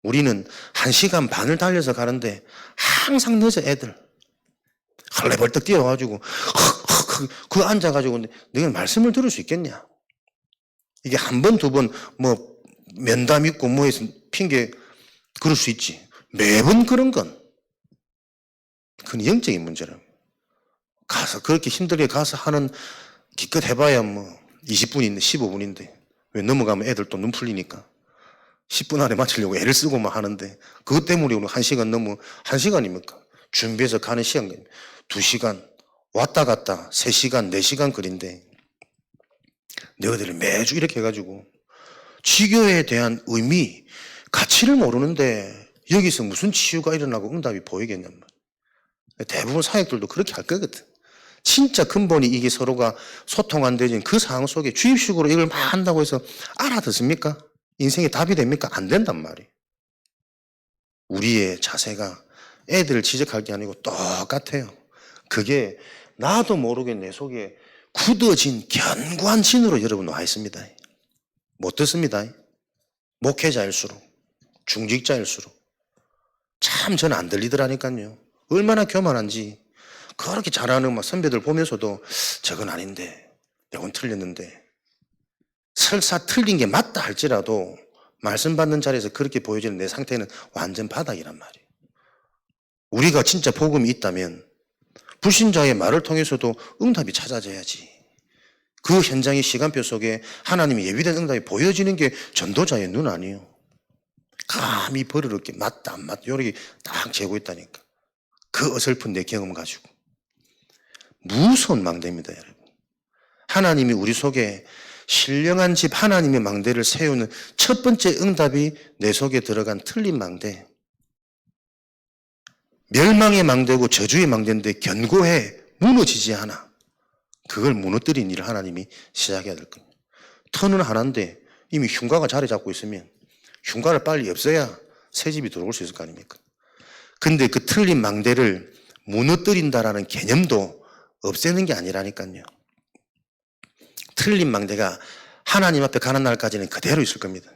우리는 1시간 반을 달려서 가는데 항상 늦어 애들. 헐레벌떡 뛰어와가지고 그 앉아가지고 너희는 말씀을 들을 수 있겠냐? 이게 한 번, 두 번 뭐 면담 있고 뭐 해서 핑계 그럴 수 있지. 매번 그런 건 그건 영적인 문제라고. 가서 그렇게 힘들게 가서 하는 기껏 해봐야 뭐 20분인데 15분인데 왜 넘어가면 애들 또 눈 풀리니까 10분 안에 맞추려고 애를 쓰고 막 하는데 그것 때문에 우리 1시간 넘어 1시간입니까? 준비해서 가는 시간 2시간 왔다 갔다 3시간 4시간 거리인데 너희들이 매주 이렇게 해가지고 지교에 대한 의미 가치를 모르는데 여기서 무슨 치유가 일어나고 응답이 보이겠냔 말이야. 대부분 사역들도 그렇게 할 거거든. 진짜 근본이 이게 서로가 소통 안 되진 그 상황 속에 주입식으로 이걸 막 한다고 해서 알아듣습니까? 인생의 답이 됩니까? 안 된단 말이에요. 우리의 자세가 애들을 지적할 게 아니고 똑같아요. 그게 나도 모르게 내 속에 굳어진 견고한 진으로 여러분 와 있습니다. 못 듣습니다. 목회자일수록, 중직자일수록. 참 저는 안 들리더라니까요. 얼마나 교만한지. 그렇게 잘하는 막 선배들 보면서도 저건 아닌데, 이건 틀렸는데. 설사 틀린 게 맞다 할지라도 말씀 받는 자리에서 그렇게 보여지는 내 상태는 완전 바닥이란 말이에요. 우리가 진짜 복음이 있다면 불신자의 말을 통해서도 응답이 찾아져야지. 그 현장의 시간표 속에 하나님이 예비된 응답이 보여지는 게 전도자의 눈 아니에요. 감히 버릇없게 맞다 안 맞다 이렇게 딱 재고 있다니까. 그 어설픈 내 경험 가지고. 무서운 망대입니다, 여러분. 하나님이 우리 속에 신령한 집 하나님의 망대를 세우는 첫 번째 응답이 내 속에 들어간 틀린 망대. 멸망의 망대고 저주의 망대인데 견고해 무너지지 않아. 그걸 무너뜨린 일을 하나님이 시작해야 될 겁니다. 터는 하나인데 이미 흉가가 자리 잡고 있으면 흉가를 빨리 없애야 새 집이 들어올 수 있을 거 아닙니까? 근데 그 틀린 망대를 무너뜨린다라는 개념도 없애는 게 아니라니까요. 틀린 망대가 하나님 앞에 가는 날까지는 그대로 있을 겁니다.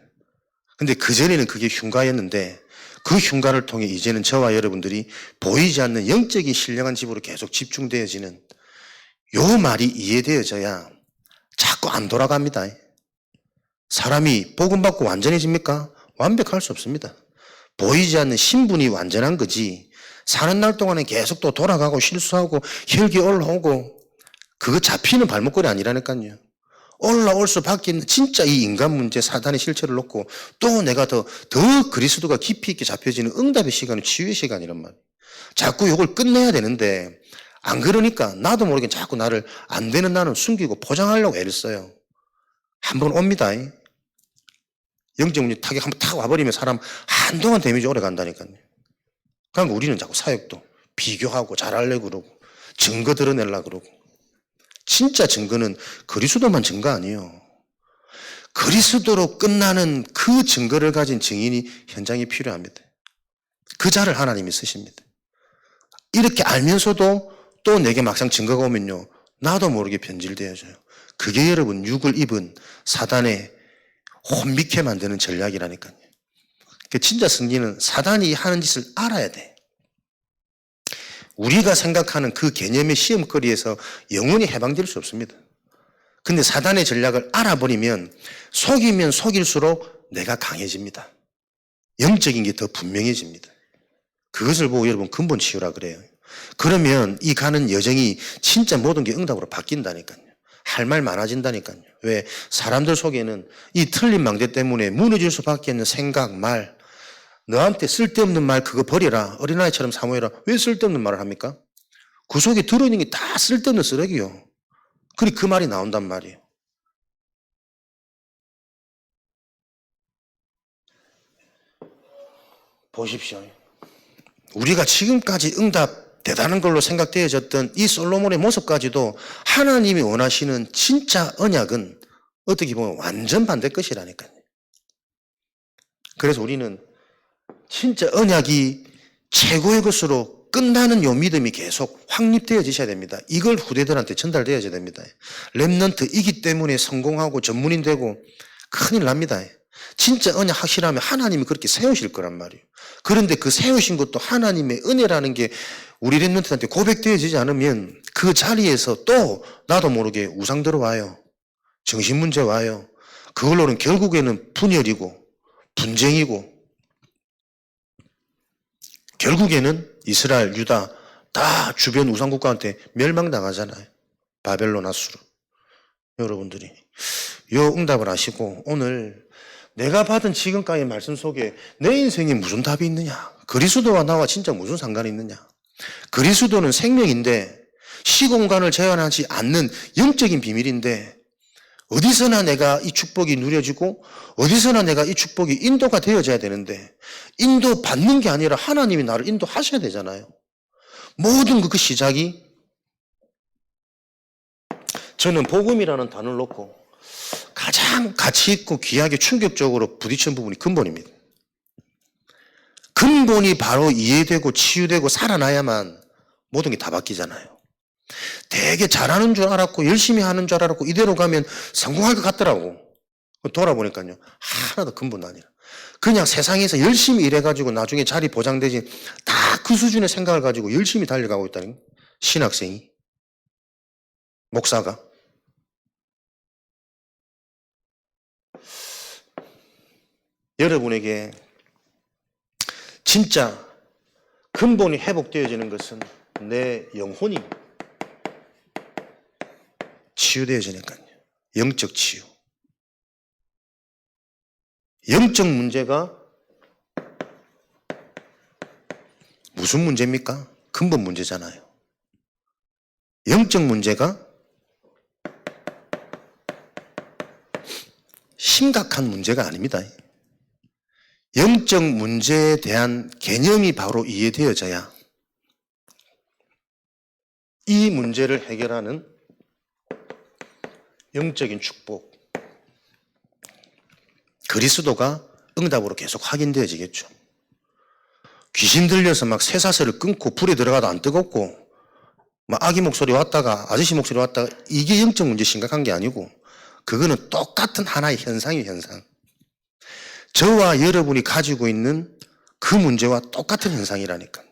근데 그전에는 그게 흉가였는데 그 흉가를 통해 이제는 저와 여러분들이 보이지 않는 영적인 신령한 집으로 계속 집중되어지는 요 말이 이해되어져야 자꾸 안 돌아갑니다. 사람이 복음 받고 완전해집니까? 완벽할 수 없습니다. 보이지 않는 신분이 완전한 거지 사는 날 동안에 계속 또 돌아가고 실수하고 혈기 올라오고 그거 잡히는 발목걸이 아니라니까요. 올라올 수밖에 있는 진짜 이 인간 문제 사단의 실체를 놓고 또 내가 더 그리스도가 깊이 있게 잡혀지는 응답의 시간은 치유의 시간이란 말이에요. 자꾸 이걸 끝내야 되는데 안 그러니까 나도 모르게 자꾸 나를 안 되는 나는 숨기고 포장하려고 애를 써요. 한번 옵니다. 영적 문제 타격 한번 탁 와버리면 사람 한동안 데미지 오래 간다니까요. 그러니까 우리는 자꾸 사역도 비교하고 잘하려고 그러고 증거 드러내려고 그러고 진짜 증거는 그리스도만 증거 아니에요. 그리스도로 끝나는 그 증거를 가진 증인이 현장에 필요합니다. 그 자를 하나님이 쓰십니다. 이렇게 알면서도 또 내게 막상 증거가 오면요. 나도 모르게 변질되어져요. 그게 여러분 육을 입은 사단의 혼미케 만드는 전략이라니까요. 진짜 승리는 사단이 하는 짓을 알아야 돼. 우리가 생각하는 그 개념의 시험거리에서 영원히 해방될 수 없습니다. 근데 사단의 전략을 알아버리면 속이면 속일수록 내가 강해집니다. 영적인 게 더 분명해집니다. 그것을 보고 여러분 근본 치유라 그래요. 그러면 이 가는 여정이 진짜 모든 게 응답으로 바뀐다니까요. 할 말 많아진다니까요. 왜? 사람들 속에는 이 틀린 망대 때문에 무너질 수밖에 없는 생각, 말, 너한테 쓸데없는 말 그거 버려라. 어린아이처럼 사모해라. 왜 쓸데없는 말을 합니까? 그 속에 들어있는 게 다 쓸데없는 쓰레기요. 그리 그 말이 나온단 말이에요. 보십시오. 우리가 지금까지 응답 대단한 걸로 생각되어졌던 이 솔로몬의 모습까지도 하나님이 원하시는 진짜 언약은 어떻게 보면 완전 반대 것이라니까요. 그래서 우리는 진짜 언약이 최고의 것으로 끝나는 요 믿음이 계속 확립되어지셔야 됩니다. 이걸 후대들한테 전달되어야 됩니다. 렘넌트이기 때문에 성공하고 전문인 되고 큰일 납니다. 진짜 언약 확실하면 하나님이 그렇게 세우실 거란 말이에요. 그런데 그 세우신 것도 하나님의 은혜라는 게 우리 렘넌트한테 고백되어지지 않으면 그 자리에서 또 나도 모르게 우상 들어와요. 정신문제 와요. 그걸로는 결국에는 분열이고 분쟁이고 결국에는 이스라엘, 유다 다 주변 우상국가한테 멸망당하잖아요. 바벨론 아수르. 여러분들이 요 응답을 아시고 오늘 내가 받은 지금까지의 말씀 속에 내 인생에 무슨 답이 있느냐? 그리스도와 나와 진짜 무슨 상관이 있느냐? 그리스도는 생명인데 시공간을 제한하지 않는 영적인 비밀인데 어디서나 내가 이 축복이 누려지고 어디서나 내가 이 축복이 인도가 되어져야 되는데 인도 받는 게 아니라 하나님이 나를 인도하셔야 되잖아요. 모든 그 시작이 저는 복음이라는 단어를 놓고 가장 가치 있고 귀하게 충격적으로 부딪힌 부분이 근본입니다. 근본이 바로 이해되고 치유되고 살아나야만 모든 게 다 바뀌잖아요. 되게 잘하는 줄 알았고 열심히 하는 줄 알았고 이대로 가면 성공할 것 같더라고. 돌아보니까요. 하나도 근본 아니라. 그냥 세상에서 열심히 일해가지고 나중에 자리 보장되지 다 그 수준의 생각을 가지고 열심히 달려가고 있다는 거예요. 신학생이. 목사가. 여러분에게 진짜 근본이 회복되어지는 것은 내 영혼이 치유되어지니까요. 영적 치유. 영적 문제가 무슨 문제입니까? 근본 문제잖아요. 영적 문제가 심각한 문제가 아닙니다. 영적 문제에 대한 개념이 바로 이해되어져야 이 문제를 해결하는 영적인 축복, 그리스도가 응답으로 계속 확인되어지겠죠. 귀신 들려서 막 쇠사슬을 끊고 불에 들어가도 안 뜨겁고 막 아기 목소리 왔다가 아저씨 목소리 왔다가 이게 영적 문제 심각한 게 아니고 그거는 똑같은 하나의 현상이에요. 현상. 저와 여러분이 가지고 있는 그 문제와 똑같은 현상이라니까.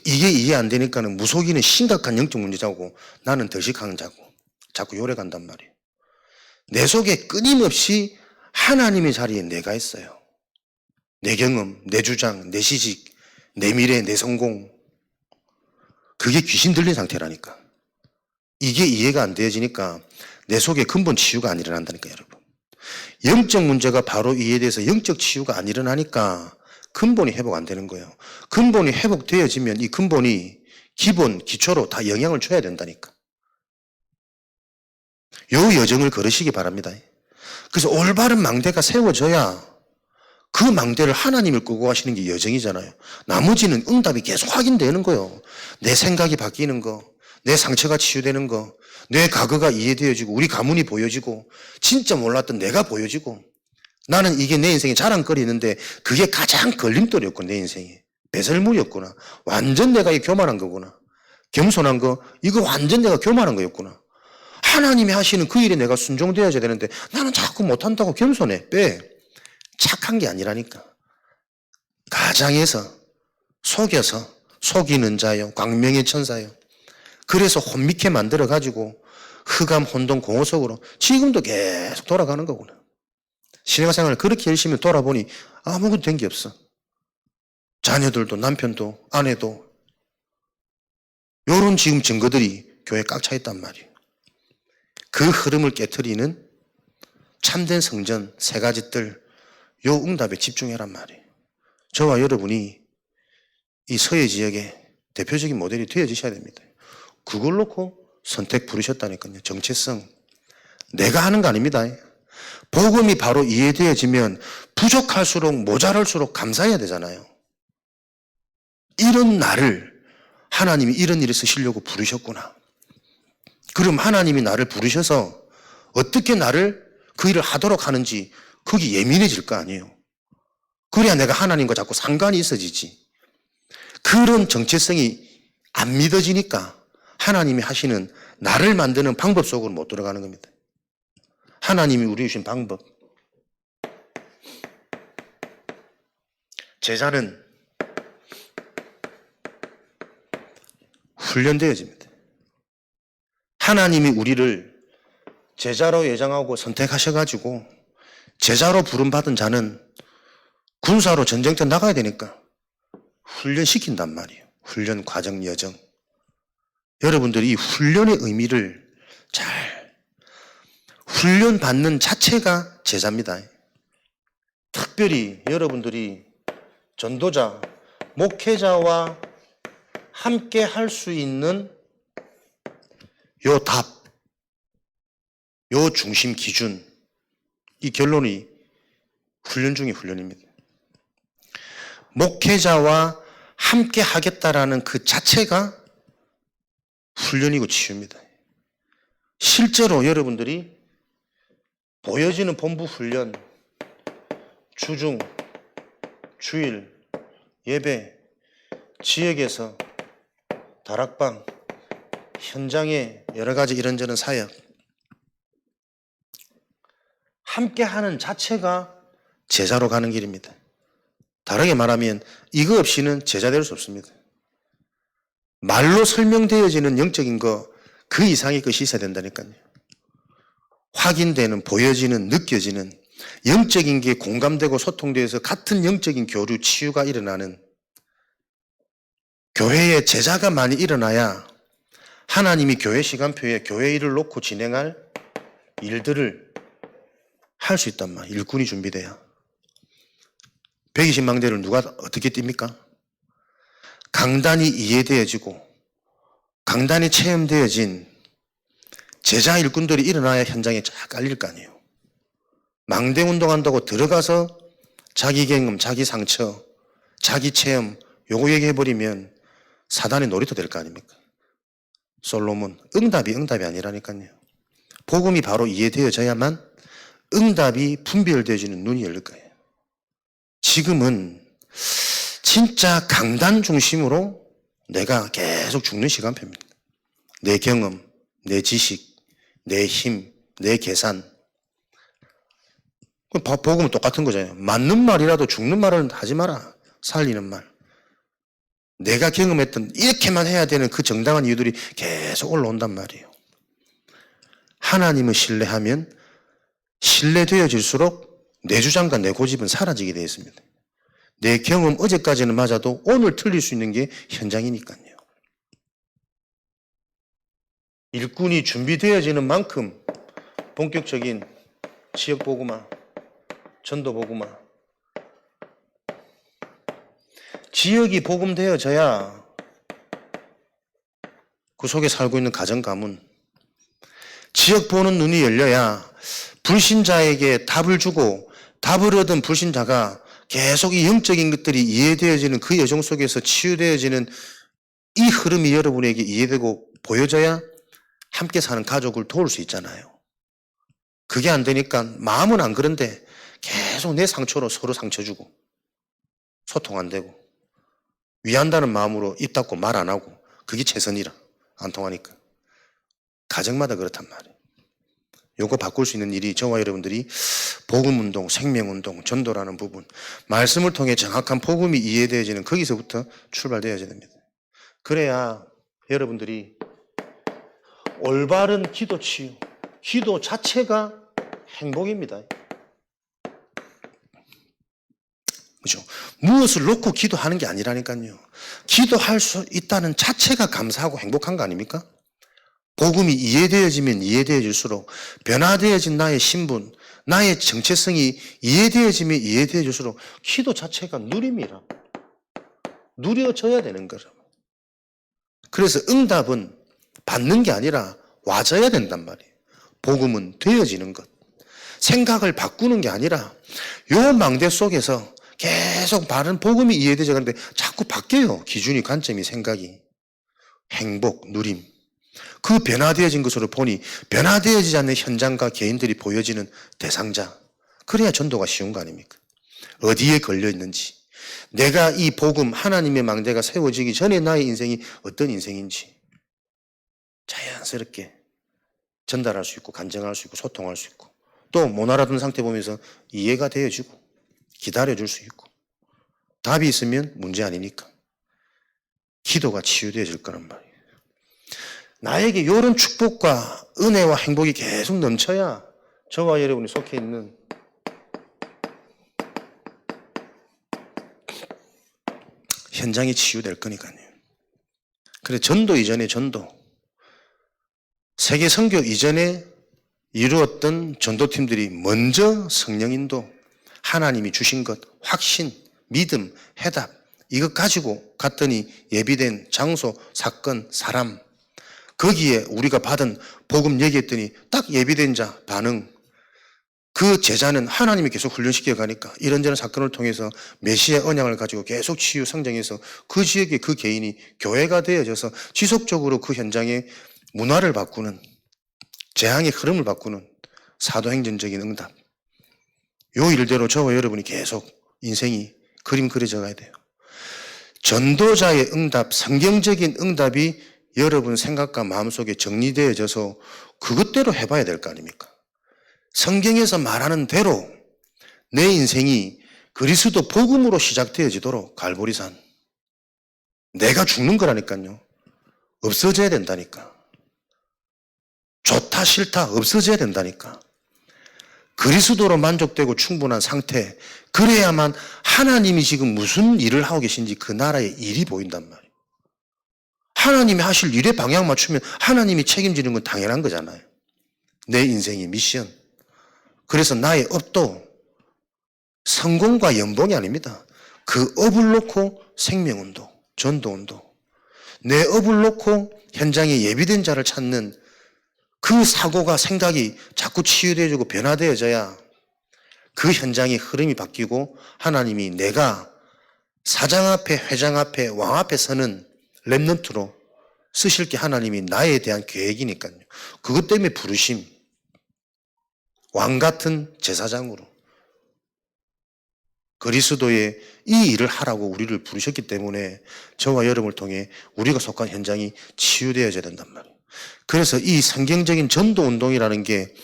이게 이해 안 되니까는 무속인은 심각한 영적 문제자고 나는 덜식하는 자고 자꾸 요래 간단 말이에요. 내 속에 끊임없이 하나님의 자리에 내가 있어요. 내 경험, 내 주장, 내 시직, 내 미래, 내 성공. 그게 귀신 들린 상태라니까. 이게 이해가 안 되어지니까 내 속에 근본 치유가 안 일어난다니까 여러분. 영적 문제가 바로 이해돼서 영적 치유가 안 일어나니까 근본이 회복 안 되는 거예요. 근본이 회복되어지면 이 근본이 기본, 기초로 다 영향을 줘야 된다니까. 요 여정을 걸으시기 바랍니다. 그래서 올바른 망대가 세워져야 그 망대를 하나님을 끌고 가시는 게 여정이잖아요. 나머지는 응답이 계속 확인되는 거예요. 내 생각이 바뀌는 거, 내 상처가 치유되는 거, 내 과거가 이해되어지고 우리 가문이 보여지고 진짜 몰랐던 내가 보여지고 나는 이게 내 인생의 자랑거리였는데 그게 가장 걸림돌이었고 내 인생에 배설물이었구나. 완전 내가 이 교만한 거구나. 겸손한 거 이거 완전 내가 교만한 거였구나. 하나님이 하시는 그 일에 내가 순종되어야 되는데 나는 자꾸 못한다고 겸손해. 빼. 착한 게 아니라니까. 가장에서 속여서 속이는 자요. 광명의 천사요. 그래서 혼미케 만들어가지고 흑암, 혼돈, 공허 속으로 지금도 계속 돌아가는 거구나. 신앙생활을 그렇게 열심히 돌아보니 아무것도 된 게 없어. 자녀들도 남편도 아내도 요런 지금 증거들이 교회에 꽉 차 있단 말이에요. 그 흐름을 깨트리는 참된 성전 세 가지 뜰, 요 응답에 집중해란 말이에요. 저와 여러분이 이 서해 지역의 대표적인 모델이 되어지셔야 됩니다. 그걸 놓고 선택 부르셨다니까요. 정체성. 내가 하는 거 아닙니다. 복음이 바로 이해되어지면 부족할수록 모자랄수록 감사해야 되잖아요. 이런 나를 하나님이 이런 일에 쓰시려고 부르셨구나. 그럼 하나님이 나를 부르셔서 어떻게 나를 그 일을 하도록 하는지 거기 예민해질 거 아니에요. 그래야 내가 하나님과 자꾸 상관이 있어지지. 그런 정체성이 안 믿어지니까 하나님이 하시는 나를 만드는 방법 속으로 못 들어가는 겁니다. 하나님이 우리 주신 방법. 제자는 훈련되어집니다. 하나님이 우리를 제자로 예정하고 선택하셔가지고 제자로 부름받은 자는 군사로 전쟁터 나가야 되니까 훈련시킨단 말이에요. 훈련 과정 여정. 여러분들이 이 훈련의 의미를 잘 훈련받는 자체가 제자입니다. 특별히 여러분들이 전도자, 목회자와 함께 할 수 있는 요 답, 요 중심 기준, 이 결론이 훈련 중의 훈련입니다. 목회자와 함께 하겠다라는 그 자체가 훈련이고 치유입니다. 실제로 여러분들이 보여지는 본부 훈련, 주중, 주일, 예배, 지역에서 다락방, 현장에 여러 가지 이런저런 사역, 함께 하는 자체가 제자로 가는 길입니다. 다르게 말하면 이거 없이는 제자 될 수 없습니다. 말로 설명되어지는 영적인 거 그 이상의 것이 있어야 된다니까요. 확인되는, 보여지는, 느껴지는 영적인 게 공감되고 소통되어서 같은 영적인 교류, 치유가 일어나는 교회에 제자가 많이 일어나야 하나님이 교회 시간표에 교회 일을 놓고 진행할 일들을 할 수 있단 말이에요. 일꾼이 준비돼야. 120망대를 누가 어떻게 띱니까? 강단이 이해되어지고 강단이 체험되어진 제자 일꾼들이 일어나야 현장에 쫙 깔릴 거 아니에요. 망대 운동한다고 들어가서 자기 경험, 자기 상처, 자기 체험 요거 얘기해버리면 사단의 놀이터 될 거 아닙니까? 솔로몬, 응답이 아니라니까요. 복음이 바로 이해되어져야만 응답이 분별되어지는 눈이 열릴 거예요. 지금은 진짜 강단 중심으로 내가 계속 죽는 시간표입니다. 내 경험, 내 지식, 내 힘, 내 계산. 복음은 똑같은 거잖아요. 맞는 말이라도 죽는 말은 하지 마라. 살리는 말. 내가 경험했던 이렇게만 해야 되는 그 정당한 이유들이 계속 올라온단 말이에요. 하나님을 신뢰하면 신뢰되어질수록 내 주장과 내 고집은 사라지게 되어 있습니다. 내 경험 어제까지는 맞아도 오늘 틀릴 수 있는 게 현장이니까요. 일꾼이 준비되어지는 만큼 본격적인 지역 복음화, 전도 복음화, 지역이 복음되어져야 그 속에 살고 있는 가정 가문, 지역 보는 눈이 열려야 불신자에게 답을 주고 답을 얻은 불신자가 계속 이 영적인 것들이 이해되어지는 그 여정 속에서 치유되어지는 이 흐름이 여러분에게 이해되고 보여져야 함께 사는 가족을 도울 수 있잖아요. 그게 안 되니까 마음은 안 그런데 계속 내 상처로 서로 상처 주고 소통 안 되고 위한다는 마음으로 입 닫고 말 안 하고 그게 최선이라 안 통하니까 가정마다 그렇단 말이에요. 요거 바꿀 수 있는 일이 저와 여러분들이 복음운동, 생명운동, 전도라는 부분 말씀을 통해 정확한 복음이 이해되어지는 거기서부터 출발되어야 됩니다. 그래야 여러분들이 올바른 기도 치유. 기도 자체가 행복입니다. 그죠? 무엇을 놓고 기도하는 게 아니라니까요. 기도할 수 있다는 자체가 감사하고 행복한 거 아닙니까? 복음이 이해되어지면 이해되어질수록 변화되어진 나의 신분, 나의 정체성이 이해되어지면 이해되어질수록 기도 자체가 누림이라. 누려져야 되는 거라. 그래서 응답은 받는 게 아니라 와져야 된단 말이에요. 복음은 되어지는 것. 생각을 바꾸는 게 아니라 요 망대 속에서 계속 바른 복음이 이해되져 가는데 자꾸 바뀌어요. 기준이, 관점이, 생각이. 행복, 누림. 그 변화되어진 것으로 보니 변화되어지지 않는 현장과 개인들이 보여지는 대상자. 그래야 전도가 쉬운 거 아닙니까? 어디에 걸려 있는지. 내가 이 복음, 하나님의 망대가 세워지기 전에 나의 인생이 어떤 인생인지 자연스럽게 전달할 수 있고 간증할 수 있고 소통할 수 있고 또 못 알아듣는 상태 보면서 이해가 되어지고 기다려줄 수 있고 답이 있으면 문제 아니니까 기도가 치유되어질 거란 말이에요. 나에게 이런 축복과 은혜와 행복이 계속 넘쳐야 저와 여러분이 속해 있는 현장이 치유될 거니까요. 그래서 전도 이전에 전도, 세계 선교 이전에 이루었던 전도팀들이 먼저 성령 인도, 하나님이 주신 것, 확신, 믿음, 해답 이것 가지고 갔더니 예비된 장소, 사건, 사람 거기에 우리가 받은 복음 얘기했더니 딱 예비된 자 반응. 그 제자는 하나님이 계속 훈련시켜 가니까 이런저런 사건을 통해서 메시아 언약을 가지고 계속 치유 성장해서 그 지역에 그 개인이 교회가 되어져서 지속적으로 그 현장의 문화를 바꾸는 재앙의 흐름을 바꾸는 사도행전적인 응답. 요 일대로 저와 여러분이 계속 인생이 그림 그려져 가야 돼요. 전도자의 응답, 성경적인 응답이 여러분 생각과 마음속에 정리되어져서 그것대로 해봐야 될 거 아닙니까? 성경에서 말하는 대로 내 인생이 그리스도 복음으로 시작되어지도록 갈보리산. 내가 죽는 거라니까요. 없어져야 된다니까. 좋다 싫다 없어져야 된다니까. 그리스도로 만족되고 충분한 상태. 그래야만 하나님이 지금 무슨 일을 하고 계신지 그 나라의 일이 보인단 말이에요. 하나님이 하실 일에 방향 맞추면 하나님이 책임지는 건 당연한 거잖아요. 내 인생의 미션. 그래서 나의 업도 성공과 연봉이 아닙니다. 그 업을 놓고 생명운동, 전도운동. 내 업을 놓고 현장에 예비된 자를 찾는 그 사고가 생각이 자꾸 치유되어지고 변화되어져야 그 현장의 흐름이 바뀌고 하나님이 내가 사장 앞에 회장 앞에 왕 앞에 서는 렘넌트로 쓰실 게 하나님이 나에 대한 계획이니까요. 그것 때문에 부르심. 왕 같은 제사장으로 그리스도의 이 일을 하라고 우리를 부르셨기 때문에 저와 여러분을 통해 우리가 속한 현장이 치유되어져야 된단 말이에요. 그래서 이 성경적인 전도운동이라는 게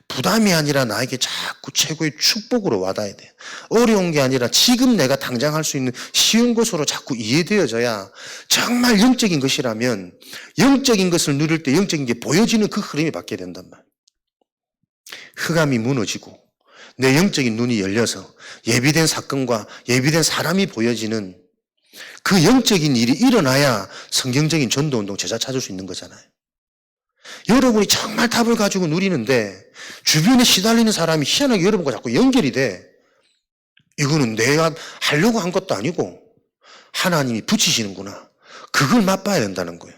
부담이 아니라 나에게 자꾸 최고의 축복으로 와닿아야 돼요. 어려운 게 아니라 지금 내가 당장 할 수 있는 쉬운 것으로 자꾸 이해되어져야 정말 영적인 것이라면 영적인 것을 누릴 때 영적인 게 보여지는 그 흐름이 바뀌어야 된단 말이에요. 흑암이 무너지고 내 영적인 눈이 열려서 예비된 사건과 예비된 사람이 보여지는 그 영적인 일이 일어나야 성경적인 전도운동 제자 찾을 수 있는 거잖아요. 여러분이 정말 답을 가지고 누리는데 주변에 시달리는 사람이 희한하게 여러분과 자꾸 연결이 돼. 이거는 내가 하려고 한 것도 아니고 하나님이 붙이시는구나. 그걸 맛봐야 된다는 거예요.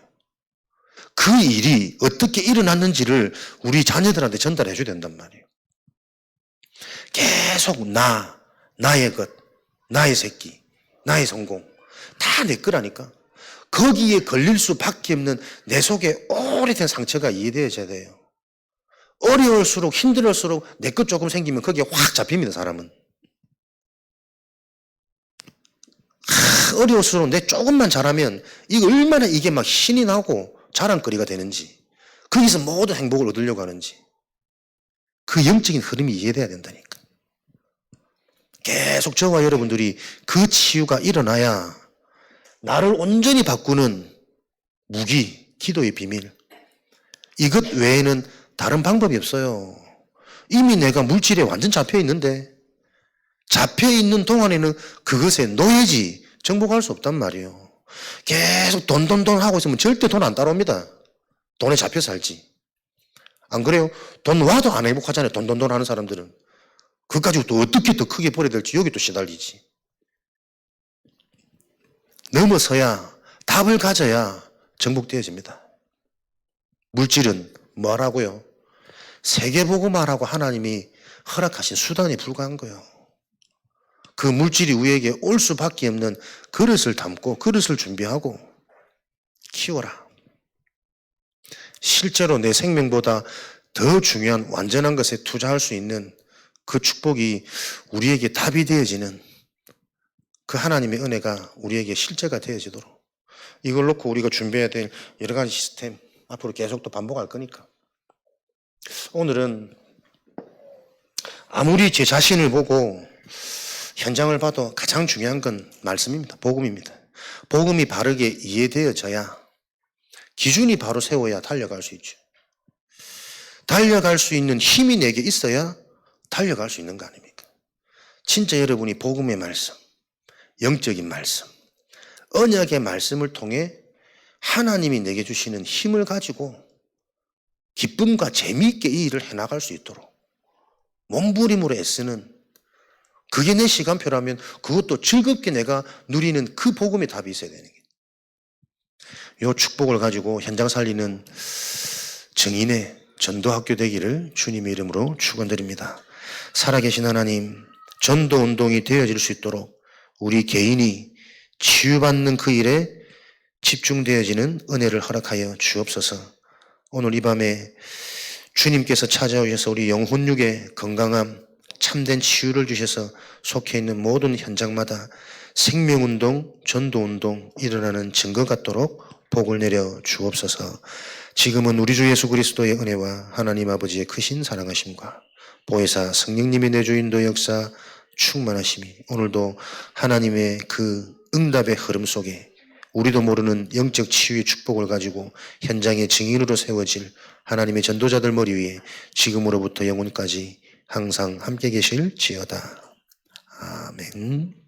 그 일이 어떻게 일어났는지를 우리 자녀들한테 전달해 줘야 된단 말이에요. 계속 나의 것, 나의 새끼, 나의 성공 다 내 거라니까. 거기에 걸릴 수밖에 없는 내 속에 오래된 상처가 이해되어져야 돼요. 어려울수록 힘들을수록 내 것 조금 생기면 거기에 확 잡힙니다, 사람은. 어려울수록 내 조금만 잘하면 이거 얼마나 이게 막 신이 나고 자랑거리가 되는지, 거기서 모든 행복을 얻으려고 하는지 그 영적인 흐름이 이해돼야 된다니까. 계속 저와 여러분들이 그 치유가 일어나야 나를 온전히 바꾸는 무기, 기도의 비밀, 이것 외에는 다른 방법이 없어요. 이미 내가 물질에 완전 잡혀 있는데, 잡혀 있는 동안에는 그것에 노예지 정복할 수 없단 말이에요. 계속 돈 하고 있으면 절대 돈 안 따라옵니다. 돈에 잡혀 살지. 안 그래요? 돈 와도 안 행복하잖아요. 돈 하는 사람들은. 그거 가지고 또 어떻게 더 크게 벌어야 될지 여기 또 시달리지. 넘어서야, 답을 가져야 정복되어집니다. 물질은 뭐라고요? 세계복음화라고 하나님이 허락하신 수단에 불과한 거예요. 그 물질이 우리에게 올 수밖에 없는 그릇을 담고 그릇을 준비하고 키워라. 실제로 내 생명보다 더 중요한 완전한 것에 투자할 수 있는 그 축복이 우리에게 답이 되어지는 그 하나님의 은혜가 우리에게 실제가 되어지도록, 이걸 놓고 우리가 준비해야 될 여러 가지 시스템 앞으로 계속 또 반복할 거니까, 오늘은 아무리 제 자신을 보고 현장을 봐도 가장 중요한 건 말씀입니다. 복음입니다. 복음이 바르게 이해되어져야, 기준이 바로 세워야 달려갈 수 있죠. 달려갈 수 있는 힘이 내게 있어야 달려갈 수 있는 거 아닙니까? 진짜 여러분이 복음의 말씀, 영적인 말씀, 언약의 말씀을 통해 하나님이 내게 주시는 힘을 가지고 기쁨과 재미있게 이 일을 해나갈 수 있도록 몸부림으로 애쓰는, 그게 내 시간표라면 그것도 즐겁게 내가 누리는 그 복음의 답이 있어야 되는 거예요. 이 축복을 가지고 현장 살리는 정인의 전도학교 되기를 주님의 이름으로 축원드립니다. 살아계신 하나님, 전도운동이 되어질 수 있도록 우리 개인이 치유받는 그 일에 집중되어지는 은혜를 허락하여 주옵소서. 오늘 이 밤에 주님께서 찾아오셔서 우리 영혼육에 건강함, 참된 치유를 주셔서 속해 있는 모든 현장마다 생명운동, 전도운동 일어나는 증거 같도록 복을 내려 주옵소서. 지금은 우리 주 예수 그리스도의 은혜와 하나님 아버지의 크신 사랑하심과 보혜사 성령님의 내주인도 역사 충만하심이 오늘도 하나님의 그 응답의 흐름 속에 우리도 모르는 영적 치유의 축복을 가지고 현장의 증인으로 세워질 하나님의 전도자들 머리 위에 지금으로부터 영원까지 항상 함께 계실지어다. 아멘.